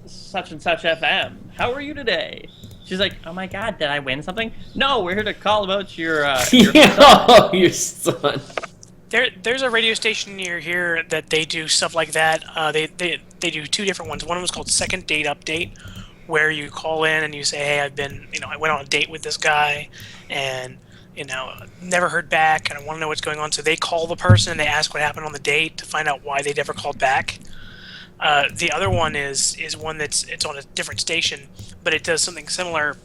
such and such FM. How are you today? She's like, oh my god, did I win something? No, we're here to call about your Oh, your son. There's a radio station near here that they do stuff like that. They do two different ones. One of them is called Second Date Update, where you call in and you say, hey, I went on a date with this guy, and never heard back, and I want to know what's going on. So they call the person and they ask what happened on the date to find out why they never called back. The other one is one it's on a different station, but it does something similar.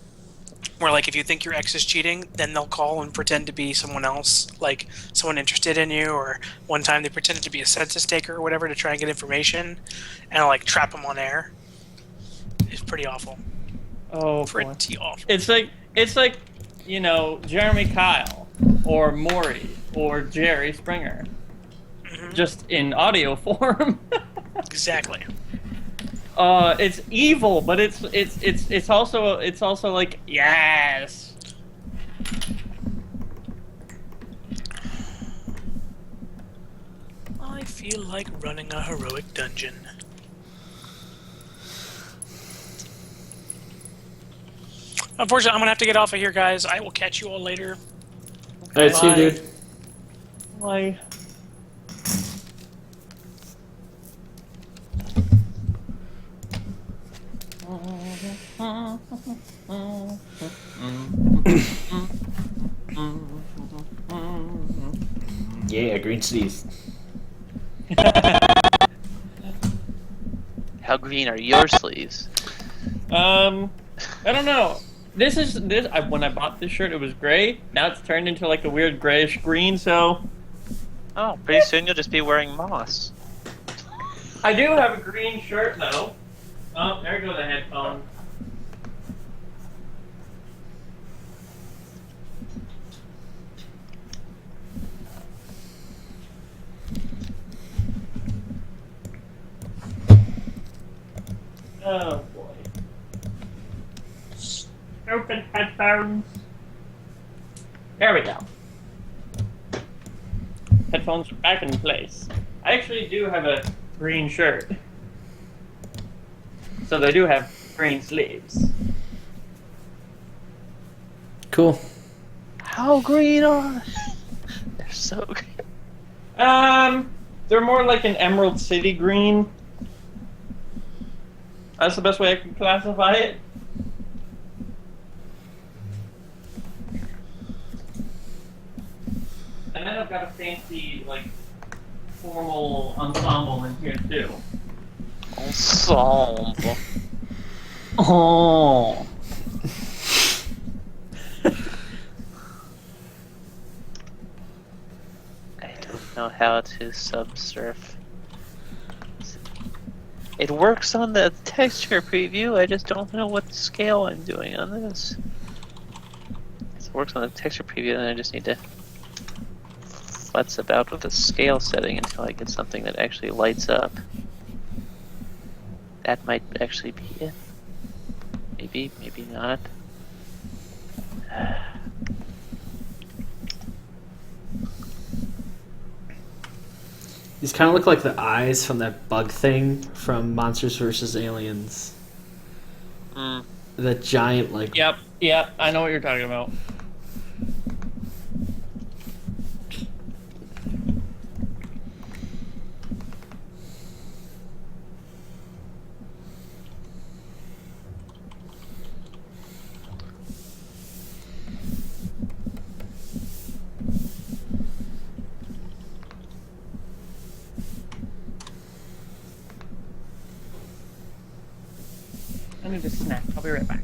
Where, like, if you think your ex is cheating, then they'll call and pretend to be someone else, like someone interested in you, or one time they pretended to be a census taker or whatever to try and get information, and like trap them on air. It's pretty awful. Oh, Pretty awful. It's like Jeremy Kyle or Maury or Jerry Springer, just in audio form. Exactly. It's evil, but it's also like, yes. I feel like running a heroic dungeon. Unfortunately, I'm gonna have to get off of here, guys. I will catch you all later. Alright, see you, dude. Why? Yeah, green sleeves. How green are your sleeves? I don't know. When I bought this shirt, it was gray. Now it's turned into like a weird grayish green. So Oh, pretty soon you'll just be wearing moss. I do have a green shirt though. Oh, there go the headphones. Oh boy. Stupid headphones. There we go. Headphones are back in place. I actually do have a green shirt. So they do have green sleeves. Cool. How green are they? They're so green. They're more like an Emerald City green. That's the best way I can classify it. And then I've got a fancy, like, formal ensemble in here too. Ensemble. Oh. I don't know how to subsurf. It works on the texture preview, I just don't know what scale I'm doing on this. It works on the texture preview, and I just need to futz about with the scale setting until I get something that actually lights up. That might actually be it. Maybe, maybe not. These kind of look like the eyes from that bug thing from Monsters vs. Aliens. Mm. That giant, like... Yep, I know what you're talking about. I need a snack. I'll be right back.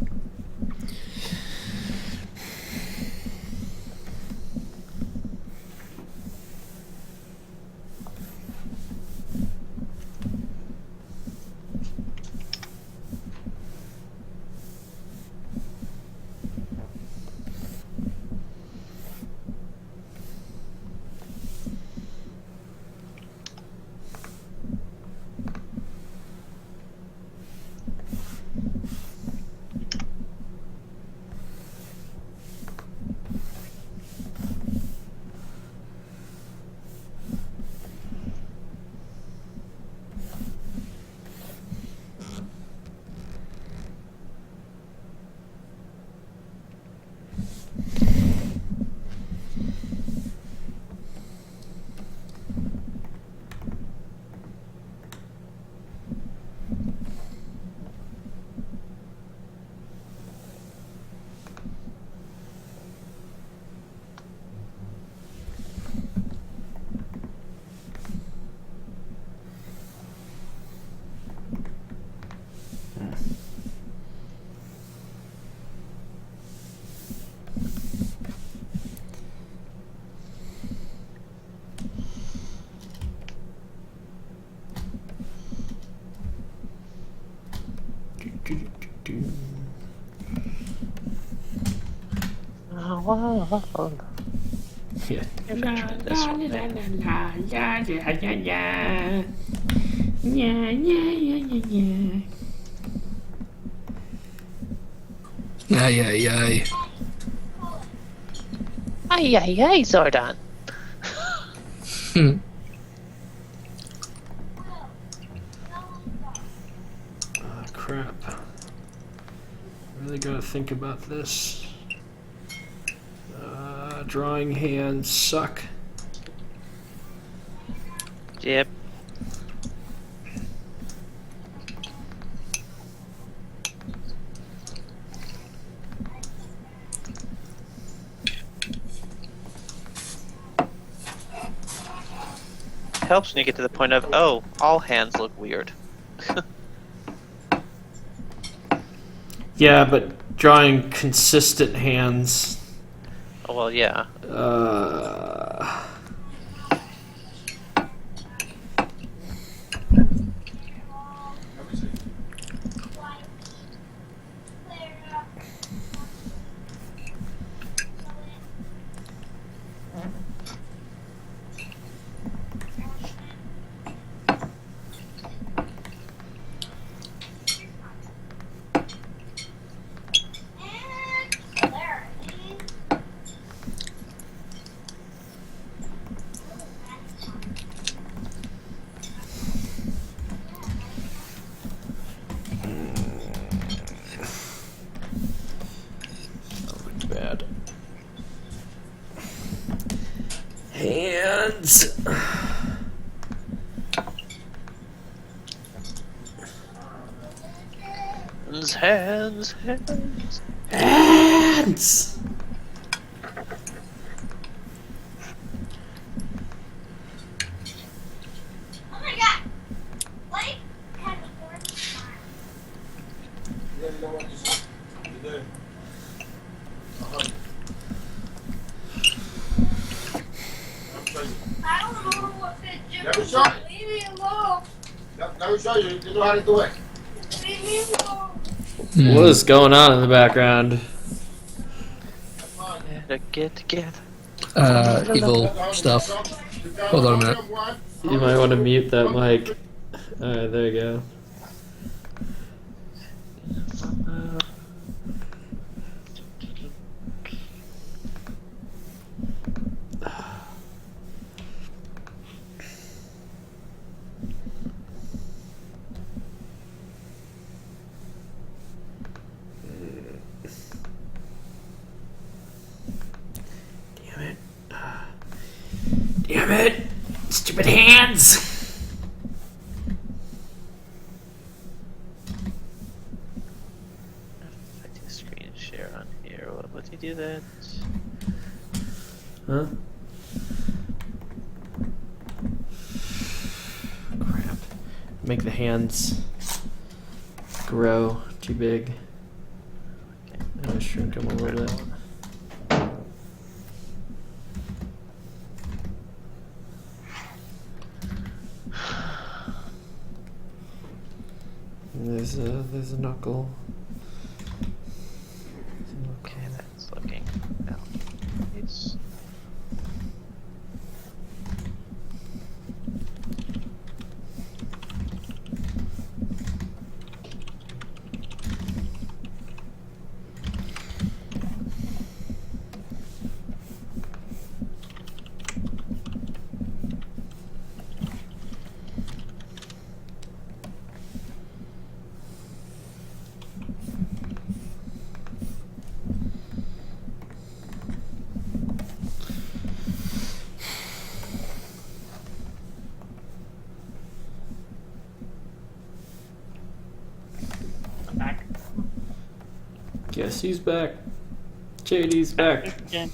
Oh, wow. Yeah. You're featuring this one there. Ay, ay, ay. Ay, ay, ay, Zordon. Hmm. Oh, crap. Really gotta think about this. Drawing hands suck. Yep. Helps when you get to the point of, oh, all hands look weird. Yeah, but drawing consistent hands. Oh, well, yeah. Bad. Hands. Hands. Hands. Oh my god! Blake had the board. I don't know what to do. Let me show you. Leave me alone. Let me show you. You know how to do it. Leave me alone. Hmm. What is going on in the background? Gotta get together. Evil stuff. Hold on a minute. You might want to mute that mic. Alright, there you go. Damn it. Damn it! Stupid hands! If I do screen share on here, would you do that? Huh? Crap. Make the hands grow too big. I'm gonna shrink them a little bit. There's a knuckle. Okay, that's looking out. It's I'm back. Guess who's back? JD's back. Again.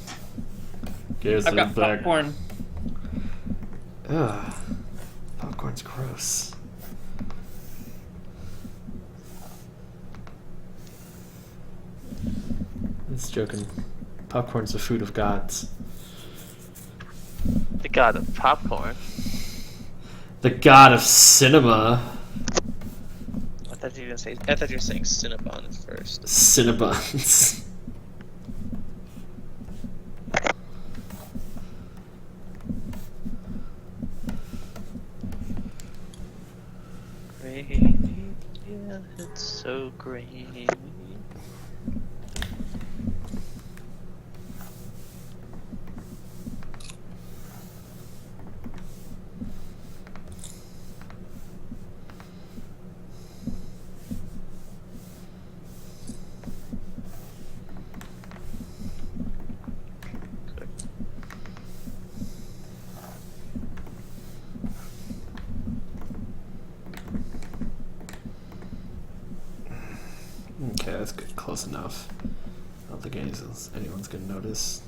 Guess I've got popcorn. Ugh. Popcorn's gross. It's joking. Popcorn's the food of gods. the god of popcorn. The god of cinema. What does he gonna say. I thought you were saying Cinnabon first. Cinnabons. Grainy, yeah, it's so grainy. Okay, that's good. Close enough. I don't think anyone's gonna notice.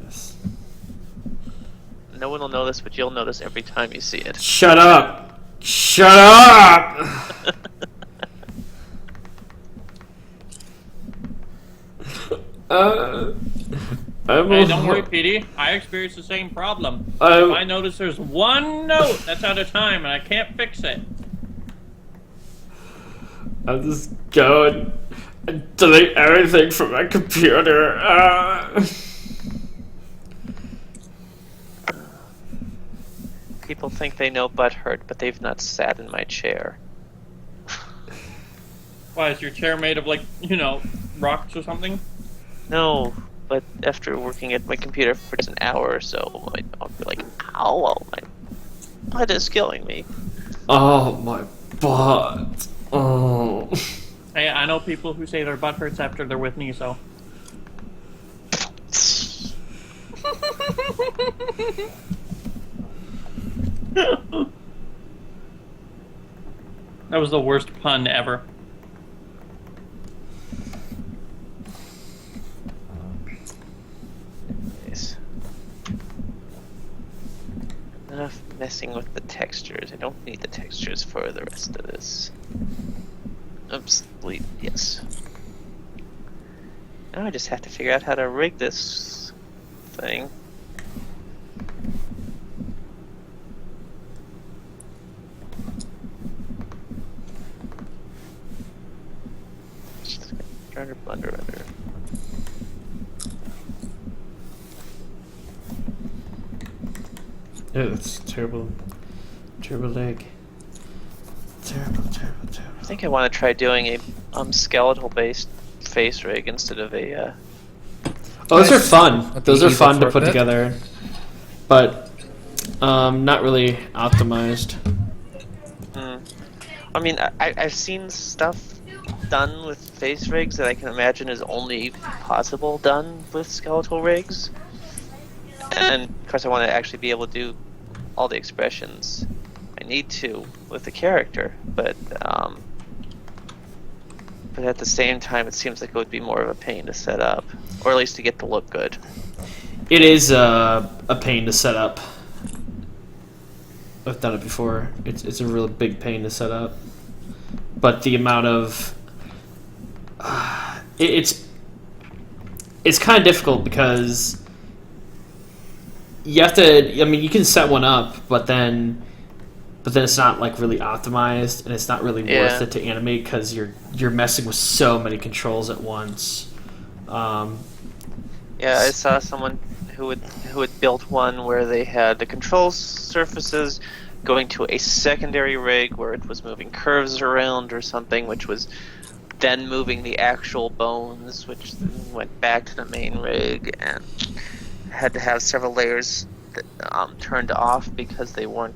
Yes. No one will notice, but you'll notice every time you see it. Shut up! Shut up! Hey, don't worry, Petey. I experienced the same problem. If I notice there's one note that's out of time and I can't fix it. I'm just going and delete everything from my computer. People think they know butthurt, but they've not sat in my chair. Why, is your chair made of, like, you know, rocks or something? No, but after working at my computer for just an hour or so, I'll be like, ow, my butt is killing me. Oh, my butt. Oh. Hey, I know people who say their butt hurts after they're with me, so. That was the worst pun ever. Nice. Enough messing with the textures. I don't need the textures for the rest of this. Oops, delete, yes. Now I just have to figure out how to rig this thing. Trying to blunder under. Yeah, that's terrible. Terrible leg. Terrible, terrible, terrible. I think I want to try doing a skeletal-based face rig instead of a. Oh, those are fun. That'd Those be are easy fun for to a put bit. together, but not really optimized. I mean, I've seen stuff done with face rigs that I can imagine is only possible done with skeletal rigs. And of course I want to actually be able to do all the expressions I need to with the character, but at the same time it seems like it would be more of a pain to set up, or at least to get to look good. It is a pain to set up. I've done it before. It's a real big pain to set up, but the amount of it's kind of difficult because you have to. I mean, you can set one up, but then it's not like really optimized, and it's not really worth it to animate because you're messing with so many controls at once. Yeah, I saw someone who had built one where they had the control surfaces going to a secondary rig where it was moving curves around or something, which was then moving the actual bones, which then went back to the main rig, and had to have several layers turned off because they weren't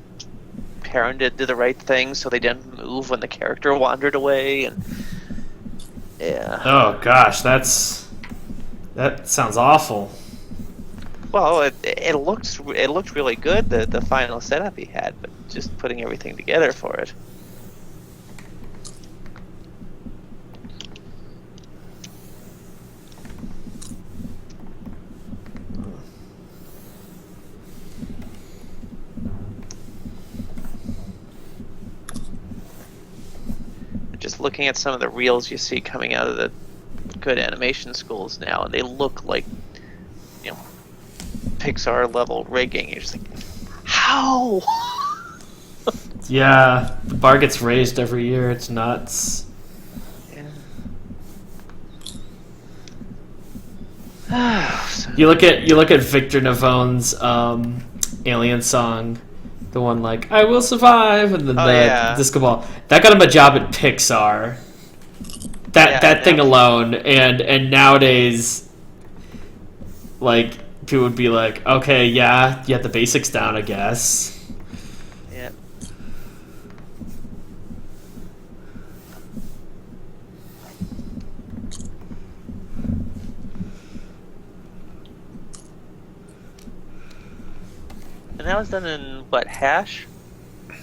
parented to the right thing, so they didn't move when the character wandered away. And yeah. Oh gosh, that sounds awful. Well, it looked really good, the final setup he had, but just putting everything together for it. Just looking at some of the reels you see coming out of the good animation schools now, and they look like, you know, Pixar level rigging. You're just like, how? Yeah, the bar gets raised every year. It's nuts. So- You look at Victor Navone's Alien song, the one like "I Will Survive" and then Oh, the yeah. disco ball. That got him a job at Pixar. That thing now- alone, and nowadays, like people would be like, okay, yeah, you have the basics down, I guess. Yeah. And that was done in what, Hash? I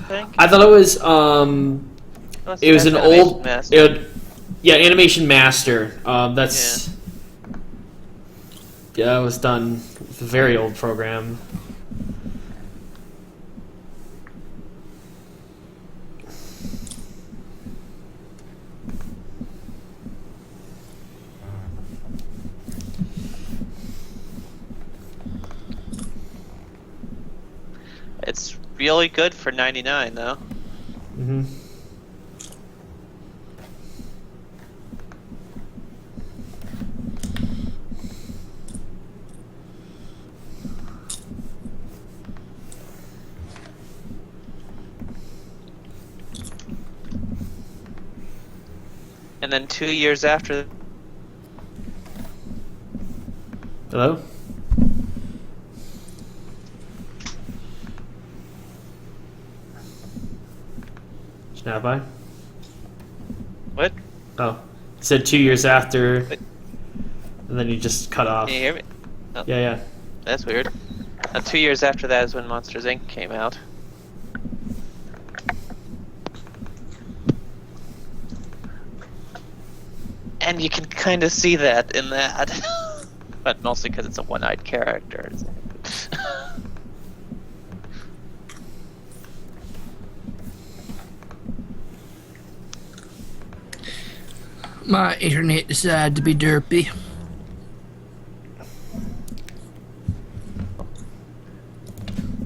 think. I thought it was it was Hash an Animation old Master. yeah, Animation Master. That's yeah, it was done with a very old program. It's really good for 99 though. Mm-hmm. And then 2 years after. Hello? Snap by? What? Oh. You said 2 years after, Wait. and then you just cut off. Can you hear me? Yeah. That's weird. 2 years after that is when Monsters Inc. came out. And you can kind of see that in that. But mostly because it's a one-eyed character. My internet decided to be derpy.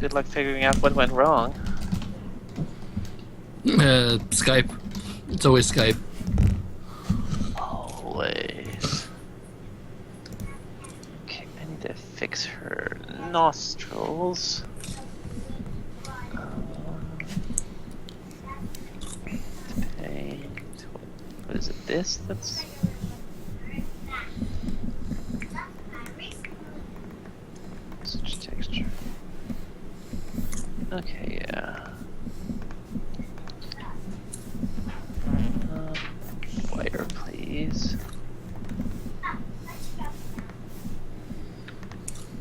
Good luck figuring out what went wrong. Skype. It's always Skype. Always. Okay, I need to fix her nostrils. Okay. What is it? This? That's. Switch texture. Okay, yeah. Wire, please.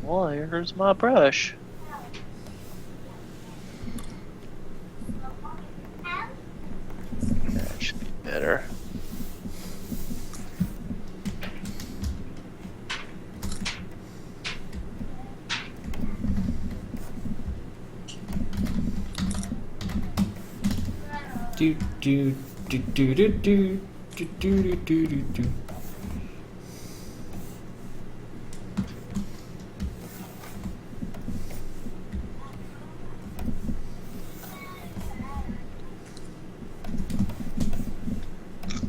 Where's my brush? That should be better. Do do do do do do do do do do do.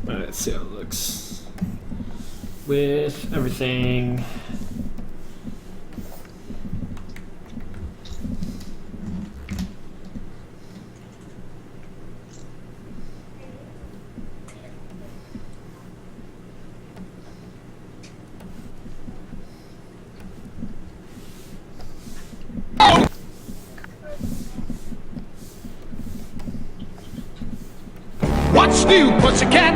Alright, let's see how it looks with everything. What's new, pussycat?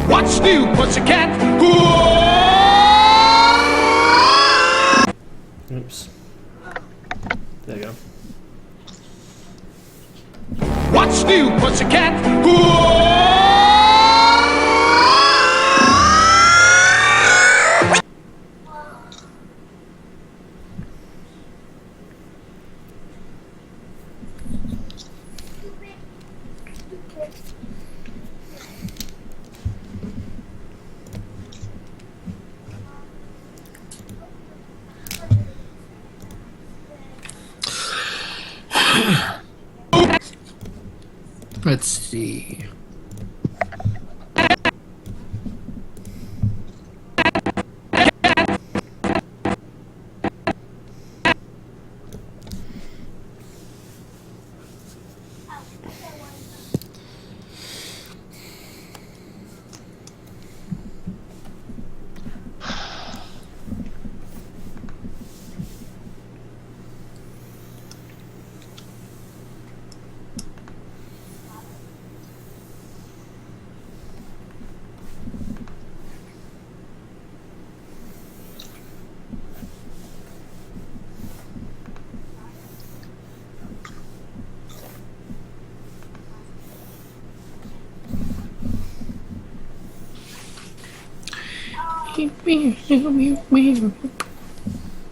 What's new, pussycat? Oops. There you go. What's new, pussycat? Let's see.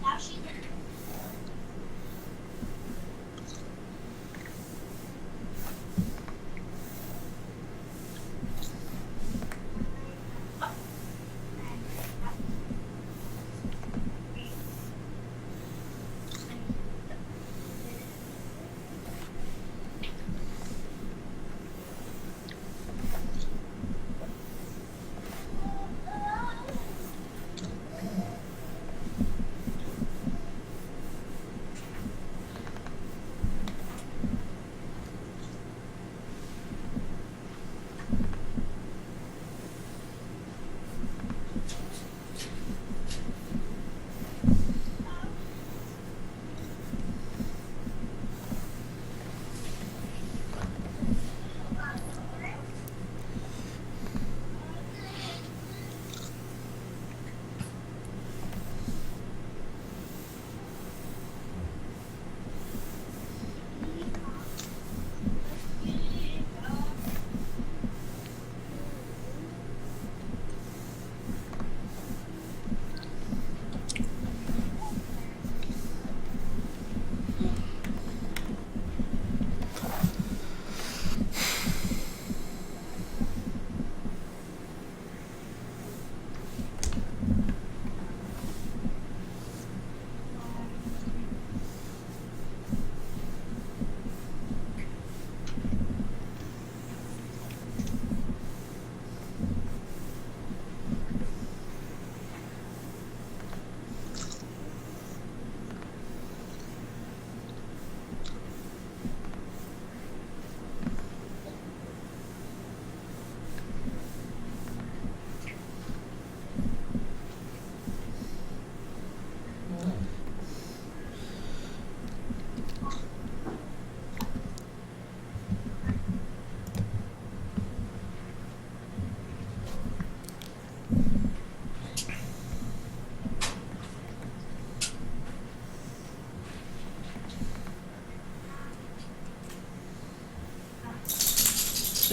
Now she's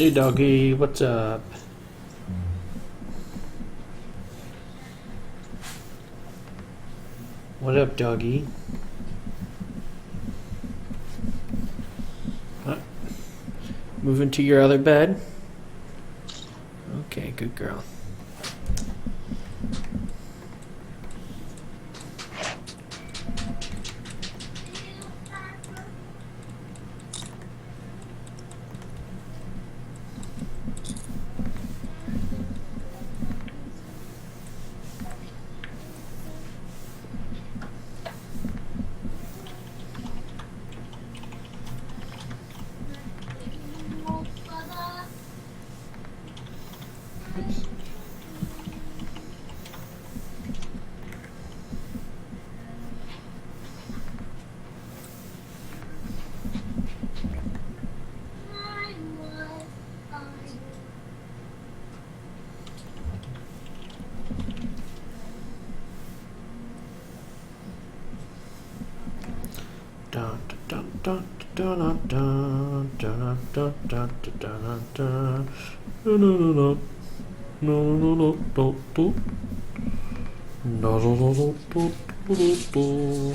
Hey doggy, what's up? What up, doggy? Moving to your other bed? Okay, good girl. Dun dun dun dun dun dun dun dun dun dun dun no no no no no no no no no no no no no.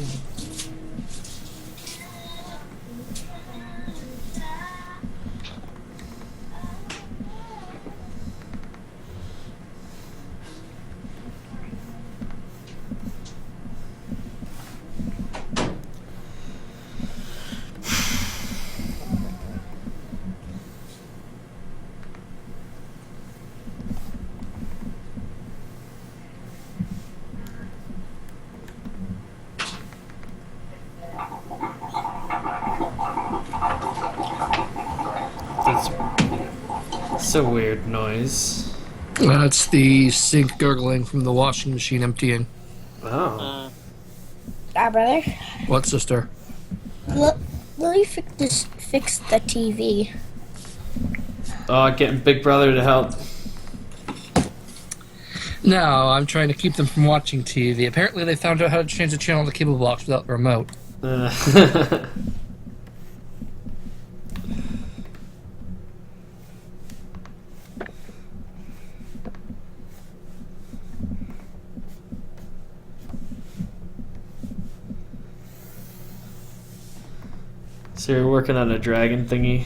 a weird noise. It's the sink gurgling from the washing machine emptying. Oh. Brother. What, sister? Lily fix the TV. Oh, getting Big Brother to help. No, I'm trying to keep them from watching TV. Apparently they found out how to change the channel on the cable box without the remote. So you're working on a dragon thingy?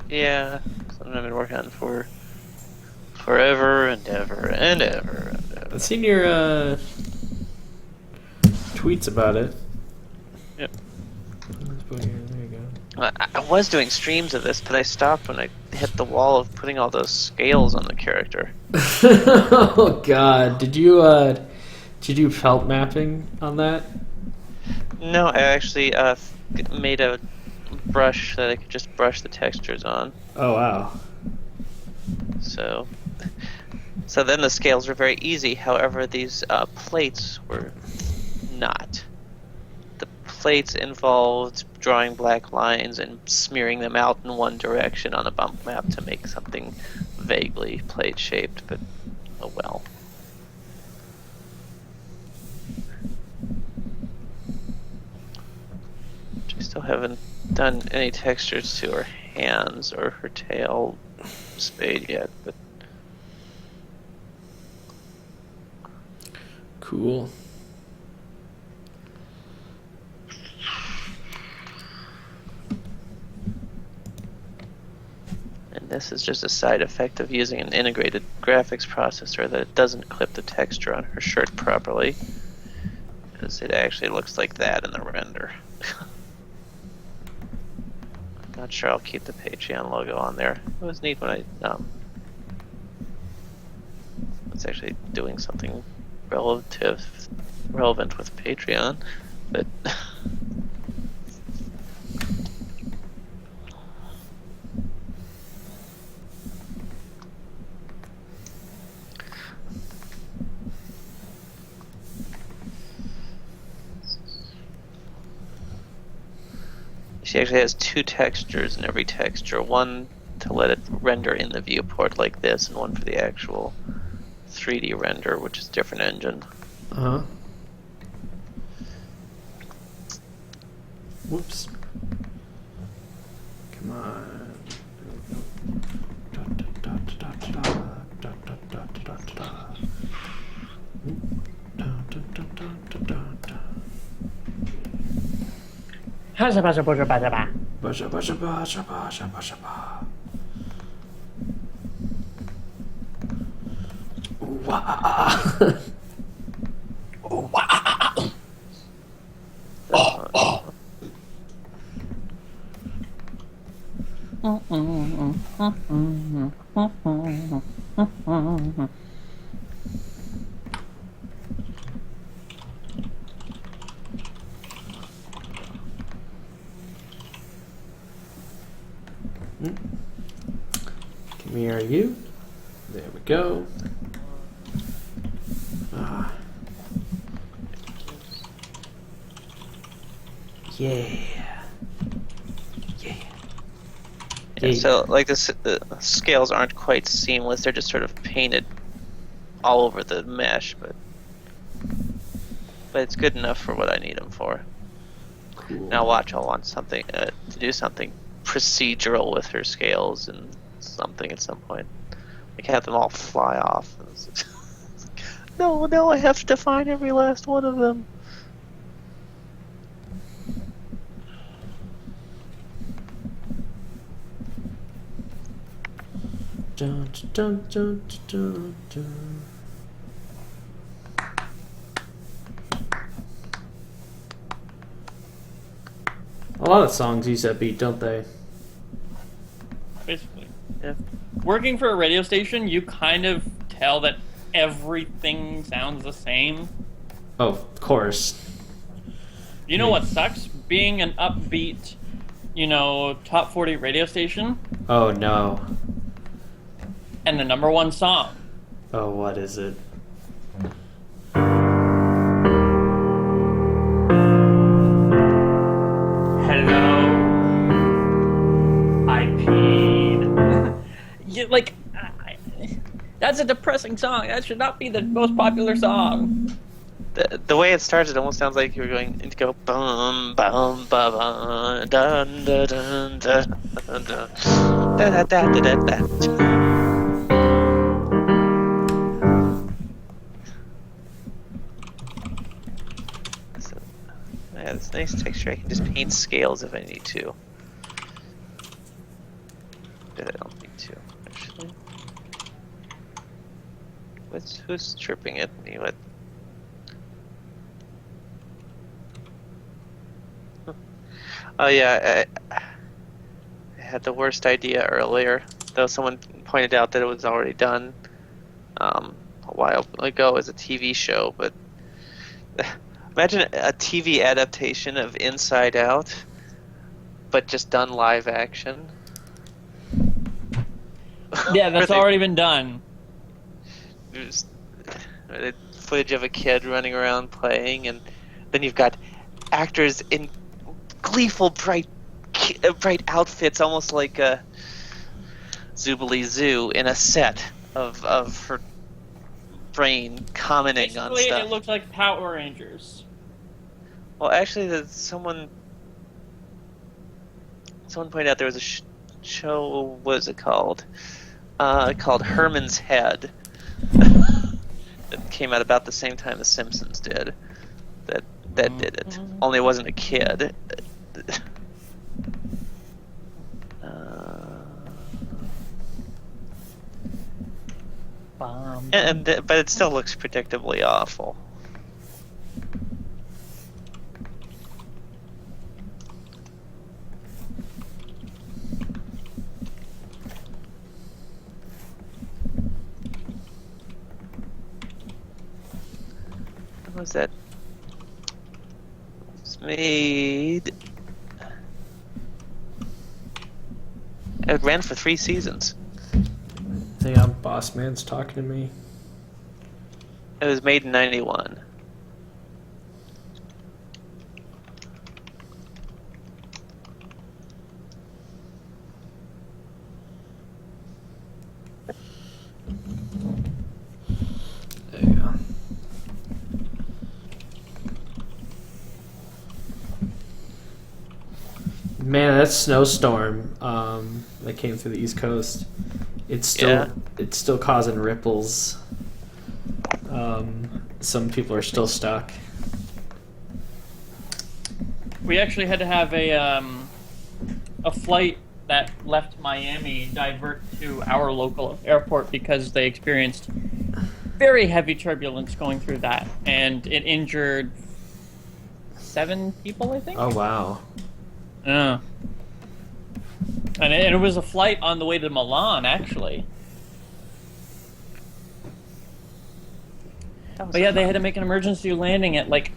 Yeah, something I've been working on for forever and ever and ever and ever. I've seen your tweets about it. Yep. There you go. I was doing streams of this, but I stopped when I hit the wall of putting all those scales on the character. Oh God! Did you do felt mapping on that? No, I actually made a brush that I could just brush the textures on. Oh wow! So then the scales were very easy. However, these plates were not. The plates involved drawing black lines and smearing them out in one direction on a bump map to make something vaguely plate shaped, but oh well. I still haven't done any textures to her hands or her tail spade yet, but Cool. and this is just a side effect of using an integrated graphics processor, that it doesn't clip the texture on her shirt properly, because it actually looks like that in the render. Not sure I'll keep the Patreon logo on there. It was neat when I was actually doing something relevant with Patreon, but she actually has two textures in every texture, one to let it render in the viewport like this, and one for the actual 3D render, which is a different engine. Uh huh. Whoops. Come on. Da, da, da, da, da, da, da, da, da, da, da. Da, da, da, da, da, da. Basha, basha, basha, basha, basha. Basha, basha, basha, basha, basha, basha. Wow. Come here, you. There we go. Ah. Yeah. Yeah. Yeah, so like this, the scales aren't quite seamless; they're just sort of painted all over the mesh, but it's good enough for what I need them for. Cool. Now watch, I'll want something to do something procedural with her scales and something at some point. Like have them all fly off. No, I have to define every last one of them. Dun, dun, dun, dun, dun. A lot of songs use that beat, don't they? Basically. Yeah. Working for a radio station, you kind of tell that everything sounds the same. Oh, of course. You know what sucks? Being an upbeat, top 40 radio station. Oh no. And the number one song. Oh, what is it? Hello. I peed. That's a depressing song. That should not be the most popular song. The way it starts, it almost sounds like you're going to go bum bum ba ba dun dun dun dun dun da da da da da. So, yeah, it's nice texture. I can just paint scales if I need to. But I don't need to actually. Who's chirping at me? What? Oh yeah, I had the worst idea earlier. Though someone pointed out that it was already done a while ago as a TV show. But imagine a TV adaptation of Inside Out, but just done live action. Yeah, that's already been done. There's footage of a kid running around playing, and then you've got actors in gleeful, bright outfits, almost like a Zoobly Zoo in a set of her brain commenting on Basically, stuff. it looks like Power Rangers. Well, actually, someone pointed out there was a show. What is it called? Called Herman's Head. That came out about the same time The Simpsons did. That did it. Only it wasn't a kid. But it still looks predictably awful. What was that? It's made. It ran for 3 seasons. Hang on, boss man's talking to me. It was made in 91. There you go. Man, that snowstorm that came through the East Coast, it's still causing ripples. Some people are still stuck. We actually had to have a flight that left Miami divert to our local airport because they experienced very heavy turbulence going through that, and it injured 7 people, I think. Oh wow. Yeah. And it was a flight on the way to Milan, actually. But yeah, they had to make an emergency landing at like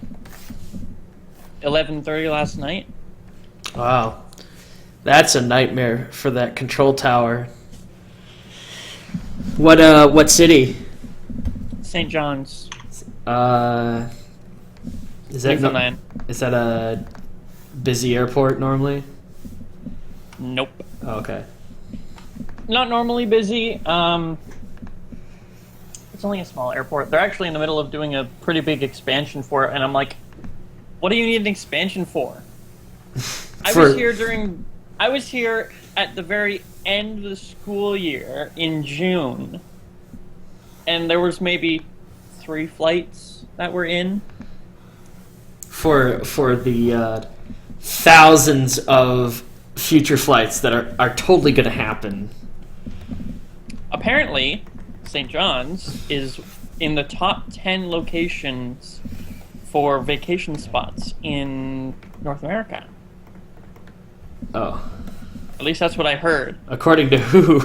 11:30 last night. Wow. That's a nightmare for that control tower. What city? St. John's. Is that Newfoundland. Is that a busy airport normally? Nope. Oh, okay. Not normally busy. It's only a small airport. They're actually in the middle of doing a pretty big expansion for it, and I'm like, what do you need an expansion for? I was here at the very end of the school year in June, and there was maybe 3 flights that were in. For the thousands of future flights that are totally going to happen. Apparently, St. John's is in the top 10 locations for vacation spots in North America. Oh. At least that's what I heard. According to who?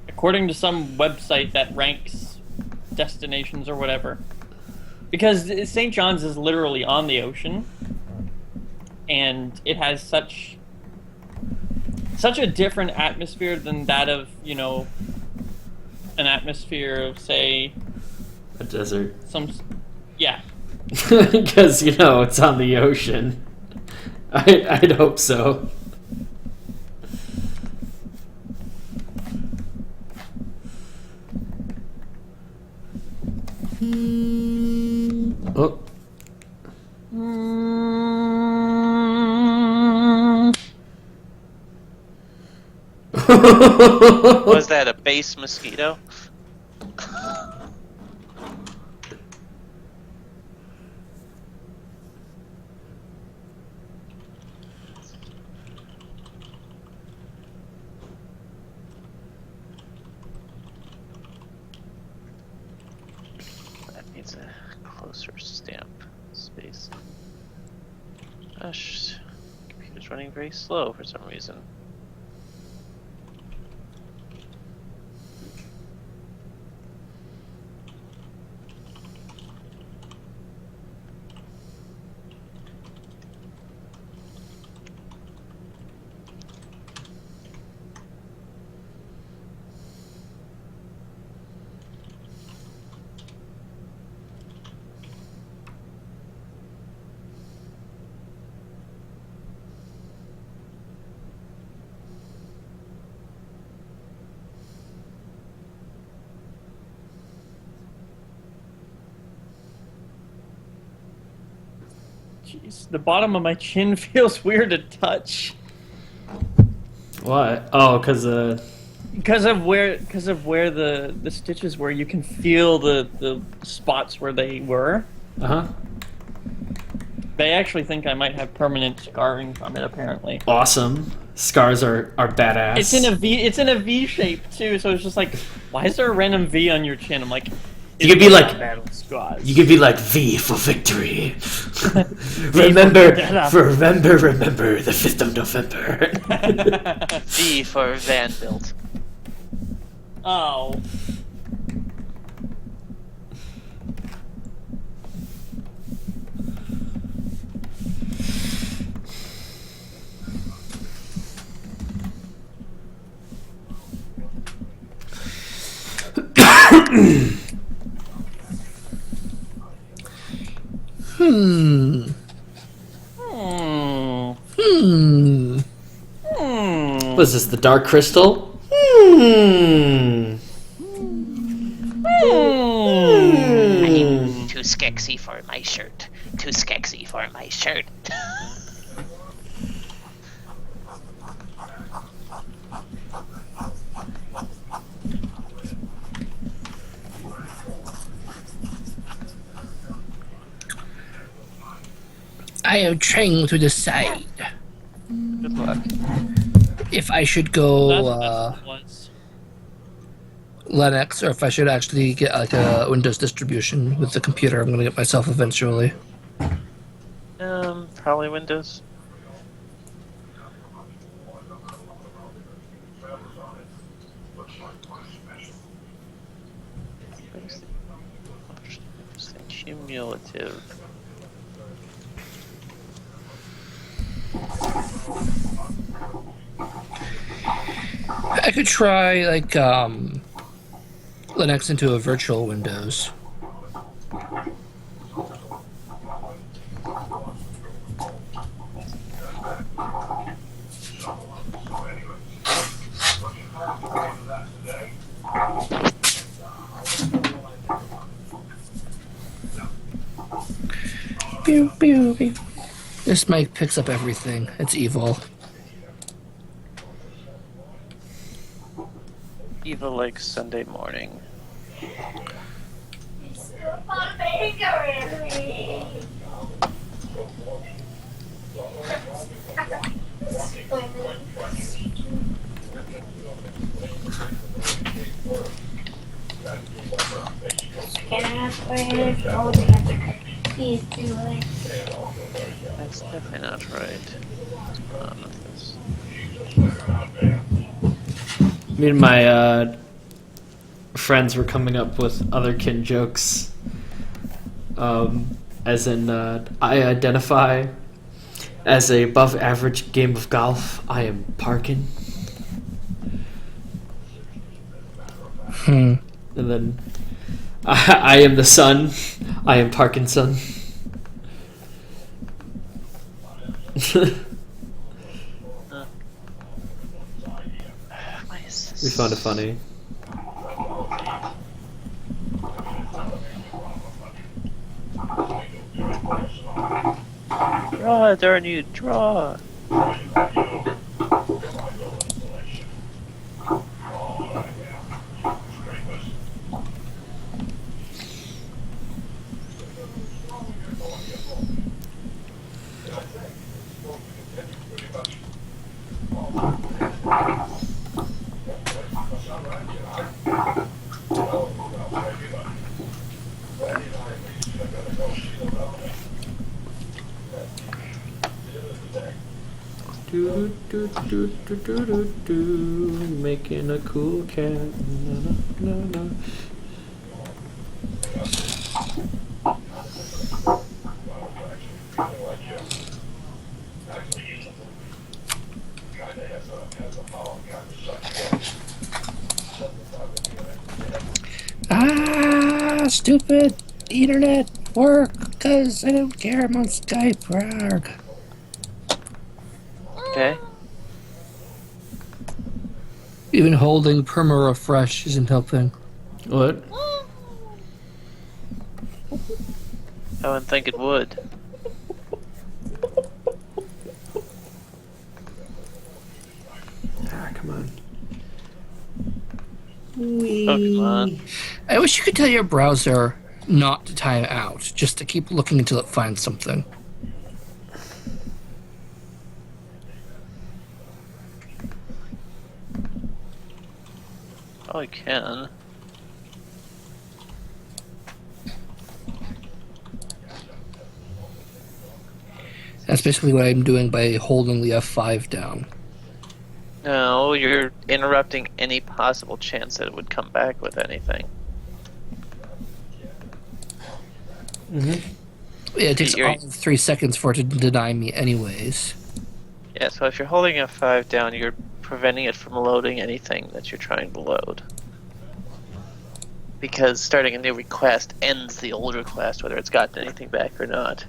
According to some website that ranks destinations or whatever. Because St. John's is literally on the ocean, and it has such a different atmosphere than that of, an atmosphere of, say, A desert. Yeah. Because, it's on the ocean. I'd hope so. Oh. Was that a base mosquito? That needs a closer stamp space. Gosh, computer's running very slow for some reason. Jeez, the bottom of my chin feels weird to touch. What? Oh, because Because of where the stitches were, you can feel the spots where they were. Uh-huh. They actually think I might have permanent scarring from it, apparently. Awesome. Scars are badass. It's in a V shape too, so it's just like, why is there a random V on your chin? I'm like, You could be like battle scars. You could be like V for victory. remember the 5th of November. V for Vanbilt. Oh. Hmm. What is this, the Dark Crystal? Hmm. Too skexy for my shirt. Too skexy for my shirt. I am trying to decide Good luck. if I should go That's what it was. Linux or if I should actually get like a Windows distribution with the computer I'm going to get myself eventually. Probably Windows. Cumulative. I could try like Linux into a virtual Windows. Pew, pew, pew. This mic picks up everything. It's evil. Evil like Sunday morning. That's definitely not right. What's going on with this? Me and my friends were coming up with otherkin jokes. As in, I identify as a above average game of golf. I am parking. And then I am the sun. I am Tarkin's son. Why is this? We found it funny. Draw, darn you, draw. Making a cool cat. Na, na, na, na. Stupid internet work, cause I don't care, I'm on Skype. Arg. Okay. Even holding perma refresh isn't helping. What? I wouldn't think it would. Ah, come on. Oh, come on. I wish you could tell your browser not to time out, just to keep looking until it finds something. Oh, I can. That's basically what I'm doing by holding the F5 down. No, you're interrupting any possible chance that it would come back with anything. Yeah, it takes all of 3 seconds for it to deny me anyways. Yeah, so if you're holding F5 down, you're preventing it from loading anything that you're trying to load. Because starting a new request ends the old request, whether it's gotten anything back or not.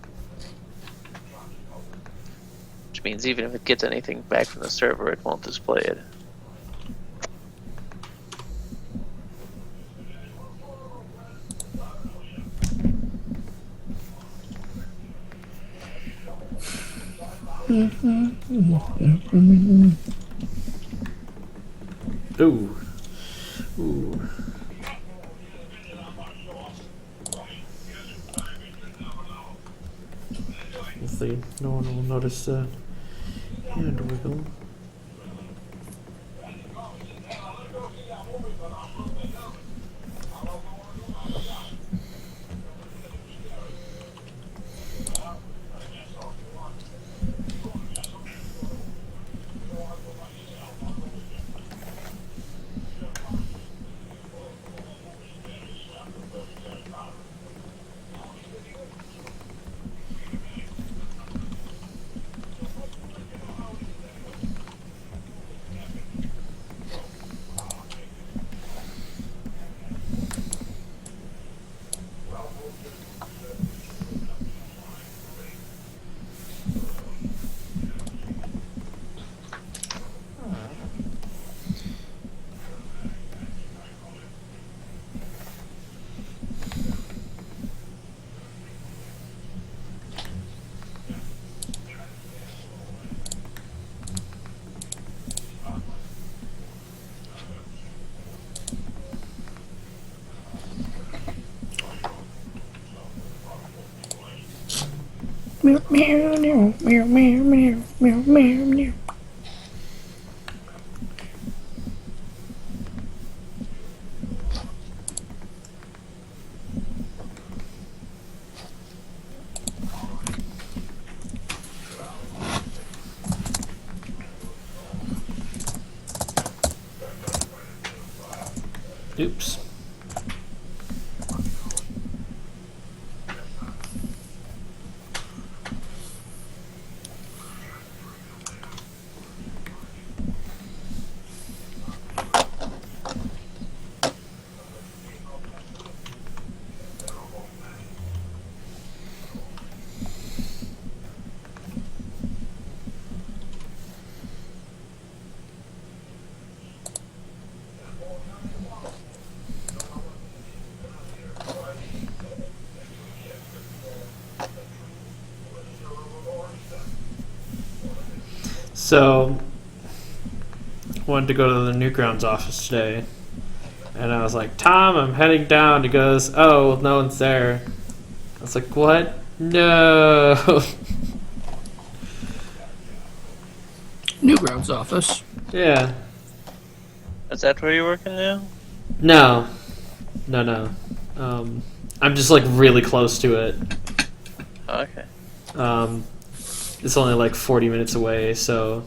Which means even if it gets anything back from the server, it won't display it. Ooh. Ooh. Hopefully no one will notice the hand wiggle. Meow, meow, meow, meow, meow, meow, meow, meow, meow. Oops. So, wanted to go to the Newgrounds office today, and I was like, Tom, I'm heading down. He goes, oh, well, no one's there. I was like, what? No. Newgrounds office. Yeah. Is that where you're working now? No. I'm just like really close to it. Oh, okay. It's only like 40 minutes away, so.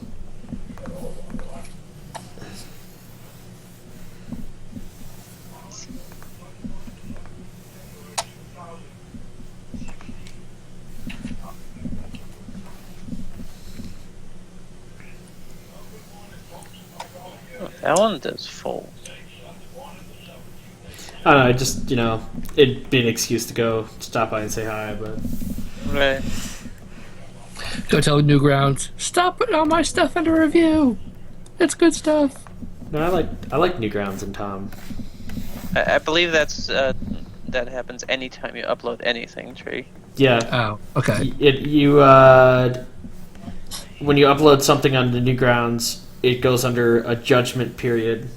Oh, that one does full. I don't know, just, it'd be an excuse to go stop by and say hi, but. Right. Go tell Newgrounds, stop putting all my stuff under review. It's good stuff. No, I like Newgrounds and Tom. I believe that happens anytime you upload anything, Tree. Yeah. Oh, okay. When you upload something onto Newgrounds, it goes under a judgment period.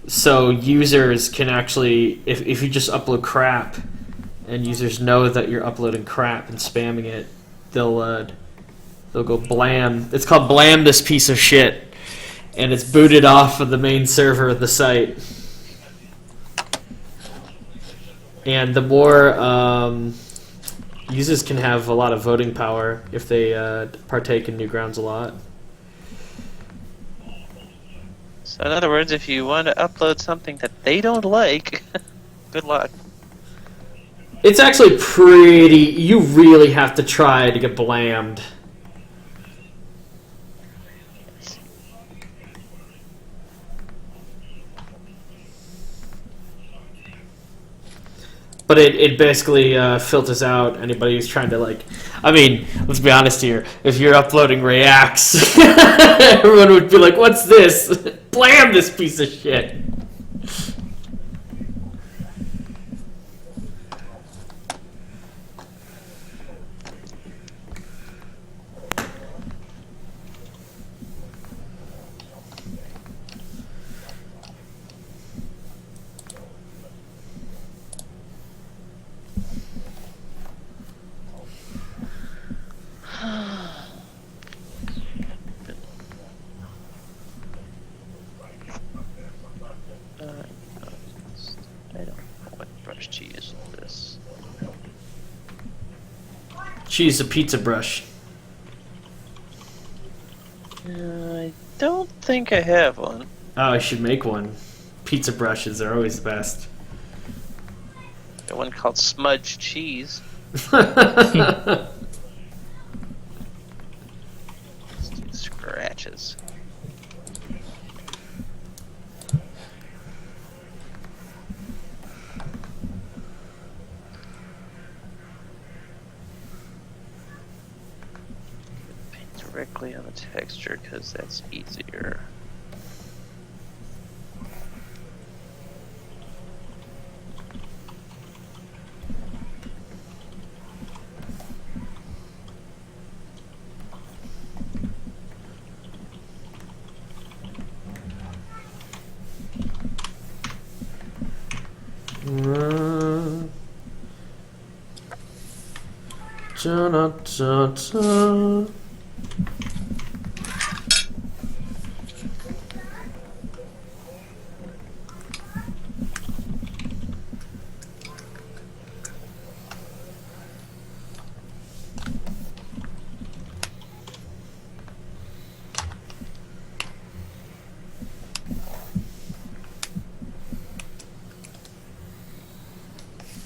So users can actually, if you just upload crap, and users know that you're uploading crap and spamming it, they'll go blam. It's called blam this piece of shit, and it's booted off of the main server of the site. And the more users can have a lot of voting power if they partake in Newgrounds a lot. So in other words, if you want to upload something that they don't like, good luck. It's actually pretty. You really have to try to get blammed. But it basically filters out anybody who's trying to, like... I mean, let's be honest here. If you're uploading reacts, everyone would be like, what's this? Blam this piece of shit. I don't know what brush to use for this. Choose a pizza brush. I don't think I have one. Oh, I should make one. Pizza brushes are always the best. Got one called Smudge Cheese. Scratches. Paint directly on the texture because that's easier.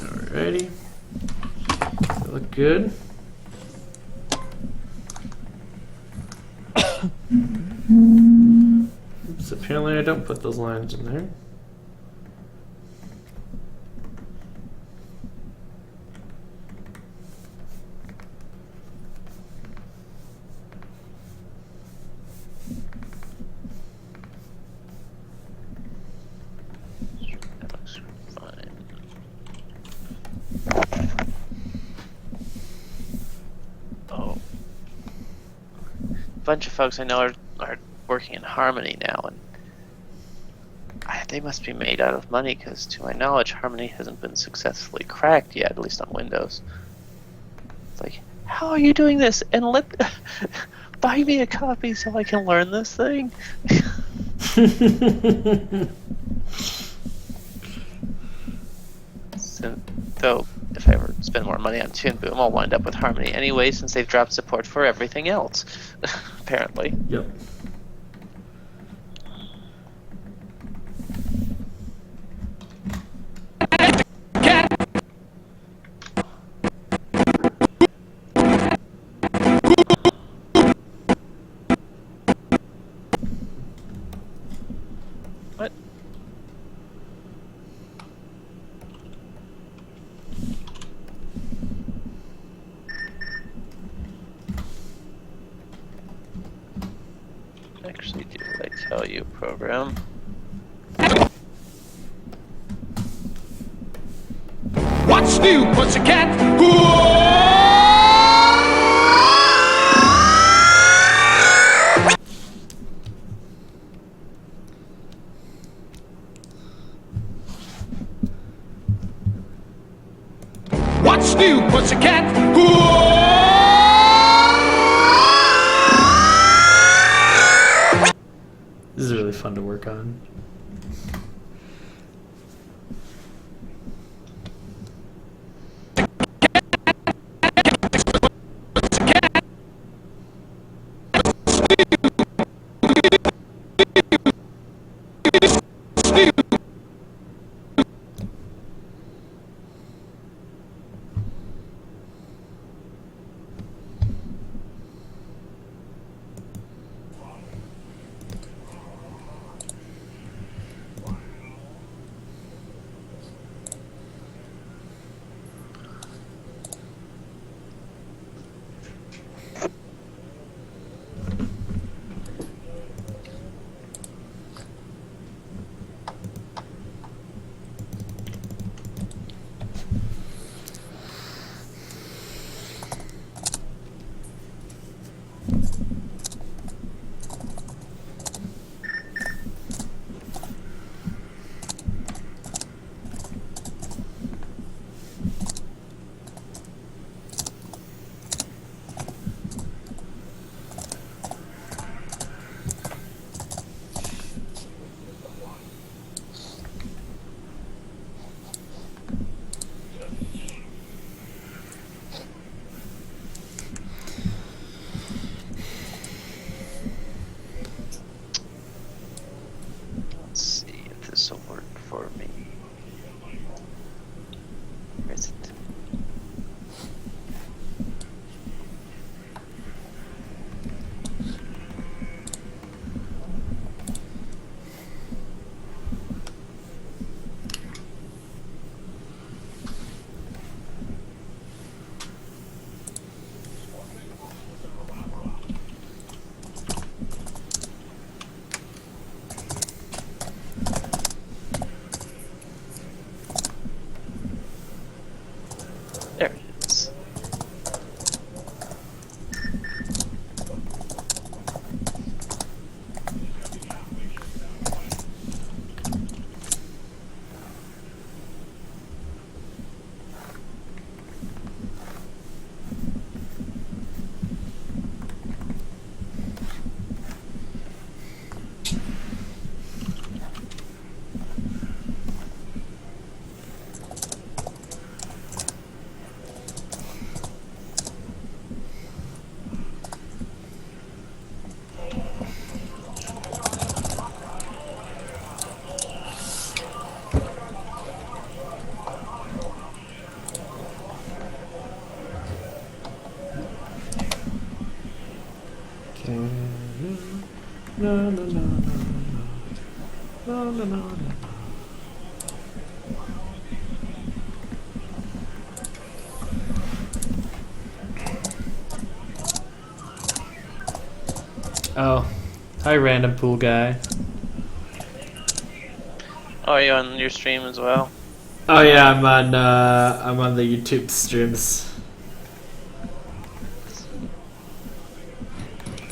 Alrighty. Does that look good? Oops, apparently I don't put those lines in there. That looks fine. Oh. If bunch of folks I know are working in Harmony now, and they must be made out of money because, to my knowledge, Harmony hasn't been successfully cracked yet, at least on Windows. It's like, how are you doing this? And buy me a copy so I can learn this thing. Though, if I ever spend more money on Toonboom, I'll wind up with Harmony anyway, since they've dropped support for everything else. Apparently. Yep. What? Actually, do what I tell you, program. What's new, pussycat? What's new, pussycat? This is really fun to work on. Let's see if this will work for me. Where is it? There it is. No, no, no, no, no, no, no, no. Oh, hi, random pool guy. Oh, are you on your stream as well? Oh yeah, I'm on the YouTube streams.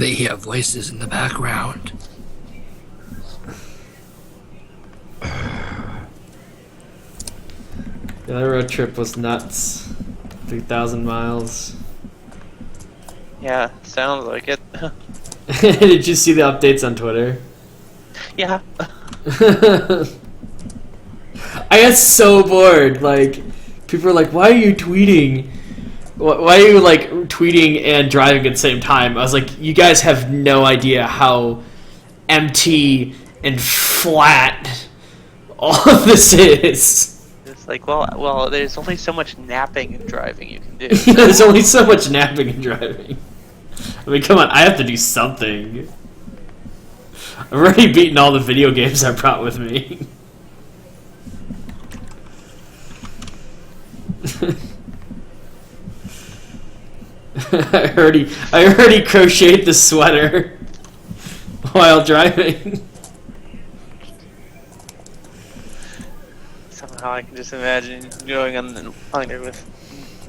They hear voices in the background. The other road trip was nuts. 3,000 miles. Yeah, sounds like it. Did you see the updates on Twitter? Yeah. I got so bored. Like, people were like, "Why are you tweeting? Why are you like tweeting and driving at the same time?" I was like, "You guys have no idea how empty and flat all of this is." It's like, well, there's only so much napping and driving you can do. There's only so much napping and driving. I mean, come on, I have to do something. I've already beaten all the video games I brought with me. I already crocheted the sweater while driving. Somehow I can just imagine going on there with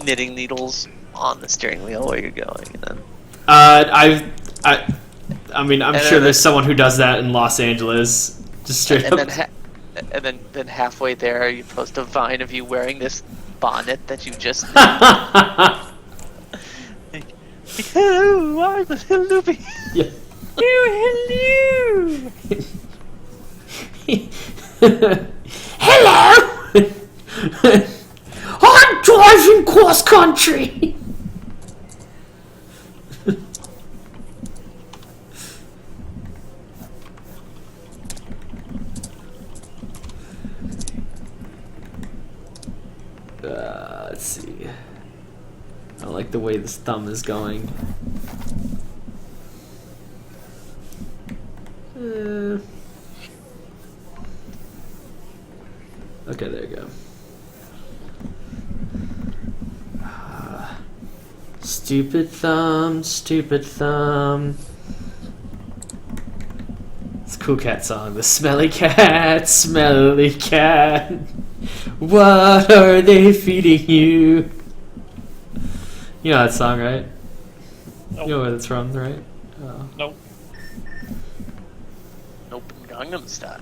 knitting needles on the steering wheel while you're going, and then. I mean, I'm sure there's someone who does that in Los Angeles, just straight up. And then halfway there, you post a vine of you wearing this bonnet that you just. like, hello, I'm the little Loopy. Yeah. Oh, hello. Hello. I'm driving cross country. Let's see. I like the way this thumb is going. Okay, there you go. Stupid thumb, stupid thumb. It's a Cool Cat song. The smelly cat, smelly cat. What are they feeding you? You know that song, right? Nope. You know where it's from, right? Oh. Nope. Nope, Gangnam Style.